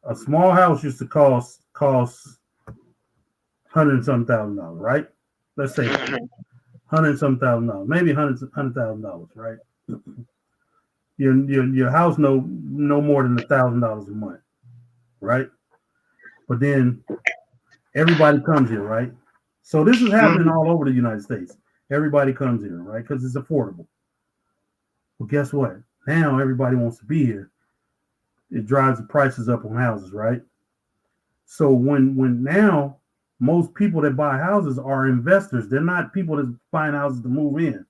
A small house used to cost $100,000, right? Let's say $100,000, maybe $100,000, right? Your house no more than $1,000 a month, right? But then everybody comes here, right? So this is happening all over the United States. Everybody comes here, right? Because it's affordable. Well, guess what? Now everybody wants to be here. It drives the prices up on houses, right? So when now most people that buy houses are investors. They're not people that buying houses to move in.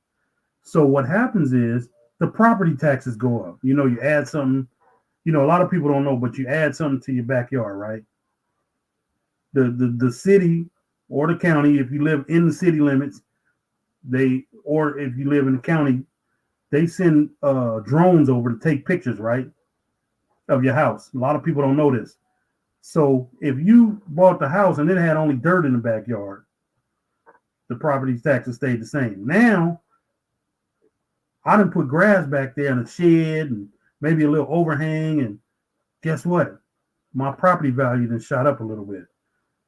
So what happens is the property taxes go up. You know, you add something, you know, a lot of people don't know, but you add something to your backyard, right? The city or the county, if you live in the city limits, or if you live in the county, they send drones over to take pictures, right, of your house. A lot of people don't know this. So if you bought the house and it had only dirt in the backyard, the property taxes stayed the same. Now, I done put grass back there in a shed and maybe a little overhang, and guess what? My property value then shot up a little bit.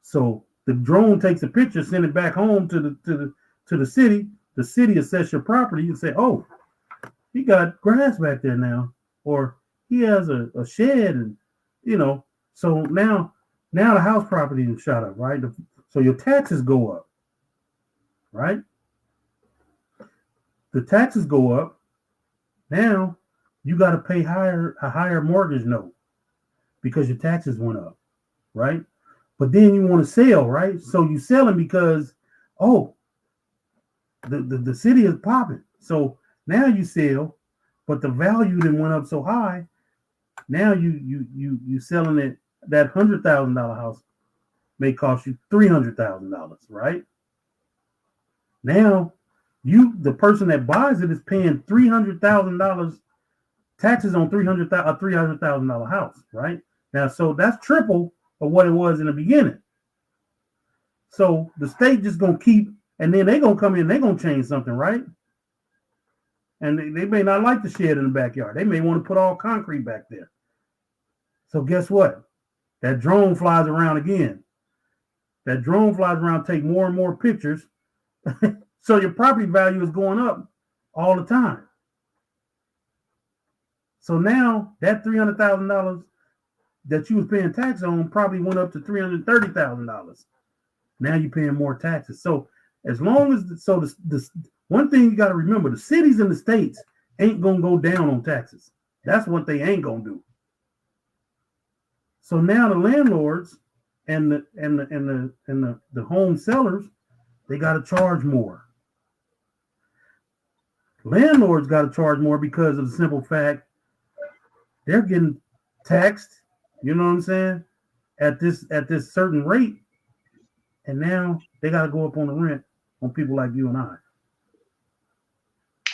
So the drone takes a picture, send it back home to the city. The city assess your property and say, oh, he got grass back there now, or he has a shed, and so now the house property is shot up, right? So your taxes go up, right? The taxes go up. Now you got to pay a higher mortgage note because your taxes went up, right? But then you want to sell, right? So you selling because, oh, the city is popping. So now you sell, but the value then went up so high. Now you selling it. That $100,000 house may cost you $300,000, right? Now the person that buys it is paying $300,000 taxes on $300,000 house, right? Now, so that's triple of what it was in the beginning. So the state just gonna keep, and then they gonna come in, they gonna change something, right? And they may not like the shed in the backyard. They may want to put all concrete back there. So guess what? That drone flies around again. That drone flies around, take more and more pictures. So your property value is going up all the time. So now that $300,000 that you was paying tax on probably went up to $330,000. Now you're paying more taxes. So as long as this one thing you got to remember, the cities and the states ain't gonna go down on taxes. That's what they ain't gonna do. So now the landlords and the home sellers, they got to charge more. Landlords got to charge more because of the simple fact they're getting taxed, you know what I'm saying, at this certain rate, and now they got to go up on the rent on people like you and I.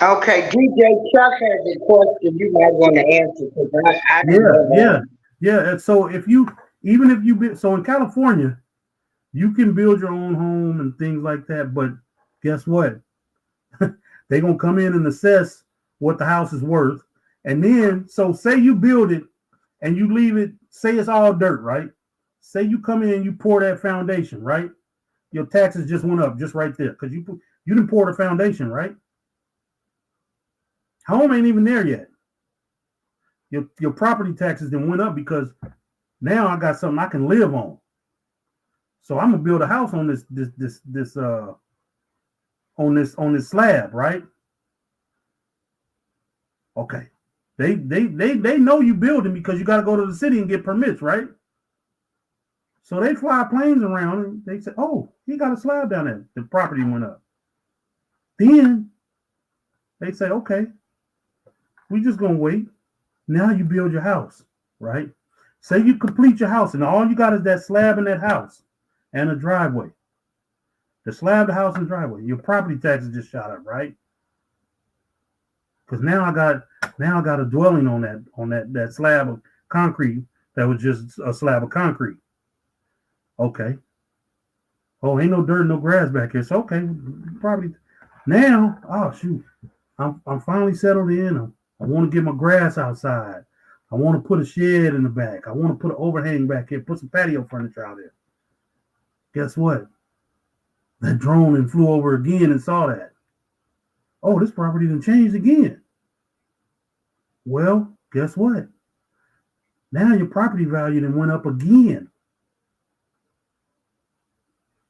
Okay, DJ Chuck has a question you might want to answer because I don't know. Yeah. And so if you in California, you can build your own home and things like that, but guess what? They're gonna come in and assess what the house is worth. And then, so say you build it and you leave it, say it's all dirt, right? Say you come in and you pour that foundation, right? Your taxes just went up just right there because you didn't pour the foundation, right? Home ain't even there yet. Your property taxes then went up because now I got something I can live on. So I'm gonna build a house on this slab, right? Okay. They know you building because you got to go to the city and get permits, right? So they fly planes around and they say, "Oh, he got a slab down there. The property went up." Then they say, "Okay, we just gonna wait." Now you build your house, right? Say you complete your house and all you got is that slab in that house and a driveway. The slab, the house, and driveway. Your property taxes just shot up, right? Because now I got a dwelling on that slab of concrete that was just a slab of concrete. Okay. Oh, ain't no dirt, no grass back here. So okay, probably now. Oh shoot, I'm finally settled in. I want to get my grass outside. I want to put a shed in the back. I want to put an overhang back here. Put some patio furniture out there. Guess what? That drone and flew over again and saw that. Oh, this property done changed again. Well, guess what? Now your property value then went up again.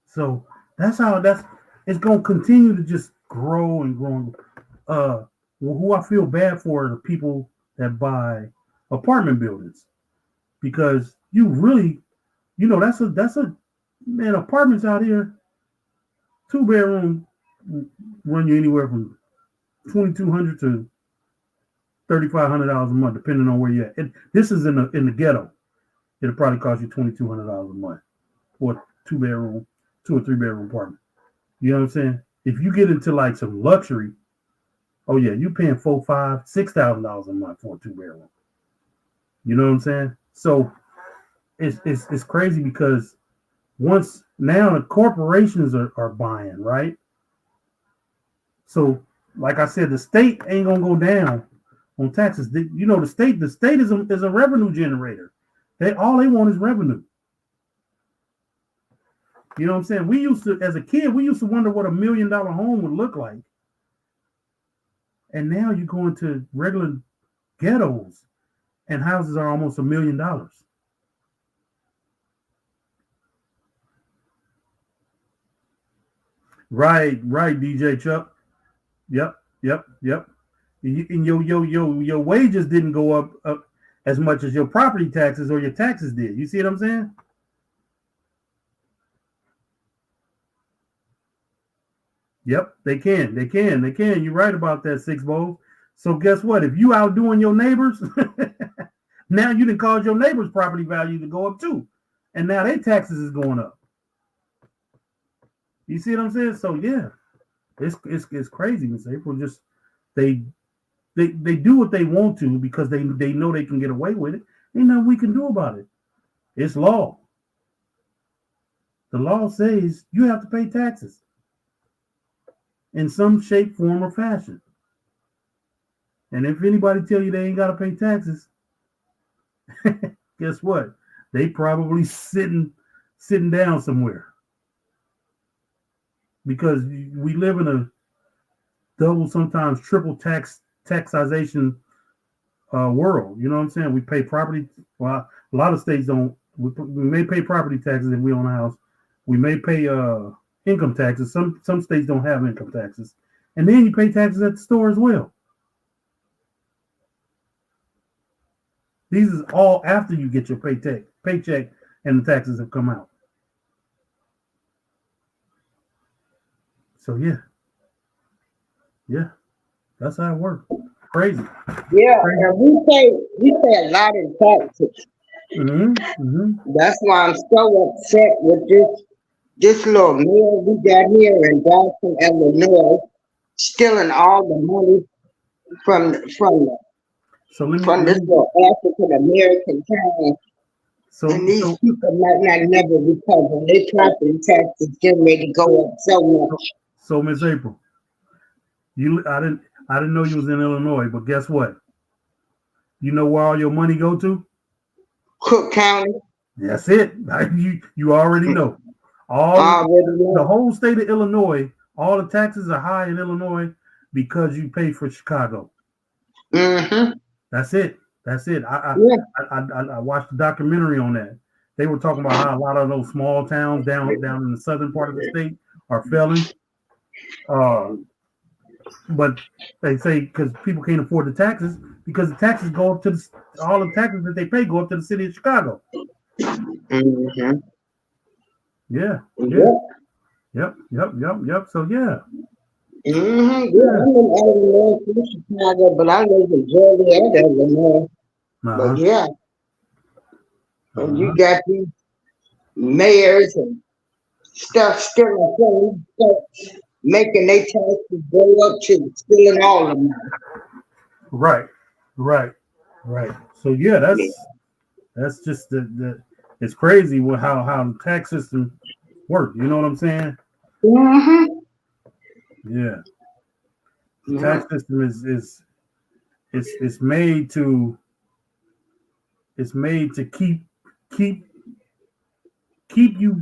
So that's it's gonna continue to just grow and grow. Who I feel bad for are the people that buy apartment buildings, because you really, that's a man, apartments out here, 2-bedroom run you anywhere from $2,200 to $3,500 a month, depending on where you're at. This is in the ghetto. It'll probably cost you $2,200 a month for a 2 or 3 bedroom apartment. You know what I'm saying? If you get into like some luxury, oh yeah, you paying $4,000, $5,000, $6,000 a month for a 2-bedroom. You know what I'm saying? So it's crazy because once now the corporations are buying, right? So like I said, the state ain't gonna go down on taxes. You know, the state is a revenue generator. All they want is revenue. You know what I'm saying? We used to, as a kid, we used to wonder what $1 million home would look like. And now you go into regular ghettos and houses are almost $1 million. Right, DJ Chuck. Yep. And your wages didn't go up as much as your property taxes or your taxes did. You see what I'm saying? Yep, they can. You're right about that, Six Bowls. So guess what? If you outdoing your neighbors, now you done caused your neighbors' property value to go up too. And now their taxes is going up. You see what I'm saying? So yeah, it's crazy, Miss April. Just they do what they want to because they know they can get away with it. Ain't nothing we can do about it. It's law. The law says you have to pay taxes in some shape, form, or fashion. And if anybody tell you they ain't got to pay taxes, guess what? They probably sitting down somewhere. Because we live in a double, sometimes triple taxation world. You know what I'm saying? We pay property. Well, a lot of states don't. We may pay property taxes if we own a house. We may pay income taxes. Some states don't have income taxes, and then you pay taxes at the store as well. These is all after you get your paycheck, and the taxes have come out. So yeah, that's how it works. Crazy. Yeah, and we pay a lot in taxes. That's why I'm so upset with this little mill we got here in Dawson, Illinois, stealing all the money from this little African American town. And these people might not never recover. Their property taxes getting ready to go up so much. So Miss April, I didn't know you was in Illinois, but guess what? You know where all your money go to? Cook County. That's it. You already know. The whole state of Illinois, all the taxes are high in Illinois because you pay for Chicago. Mm-hmm. That's it. I watched a documentary on that. They were talking about how a lot of those small towns down in the southern part of the state are failing. But they say because people can't afford the taxes because the taxes go up to all the taxes that they pay go up to the city of Chicago. Mm-hmm. Yeah. Yep. So yeah. Mm-hmm. Yeah, I'm in Illinois, Chicago, but I live in Joliet, Illinois. But yeah, and you got these mayors and stuff still making their taxes go up to stealing all of them. Right. So yeah, that's just it's crazy how the tax system works. You know what I'm saying? Mm-hmm. Yeah. The tax system is made to keep you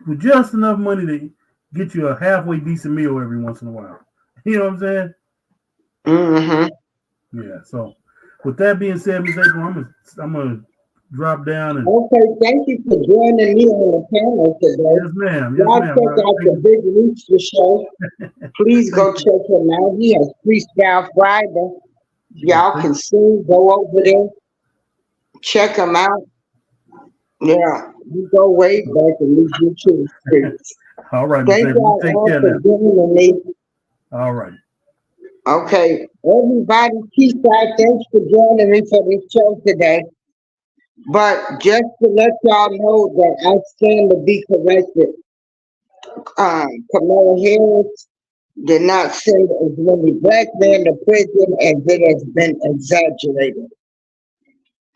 with just enough money to get you a halfway decent meal every once in a while. You know what I'm saying? Mm-hmm. Yeah. So with that being said, Ms. April, I'm gonna drop down and okay, thank you for joining me on the panel today. Yes, ma'am. Y'all check out the Big Rooster Show. Please go check him out. He has Freestyle Friday. Y'all can sing, go over there, check him out. Yeah, you go way back and leave you to the streets. All right, thank y'all take all care for joining me. All right. Okay, everybody, peace out. Thanks for joining me for this show today. But just to let y'all know that I stand to be corrected. Kamala Harris did not say as many black men in prison as it has been exaggerated.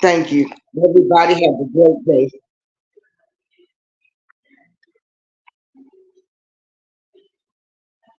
Thank you. Everybody have a great day.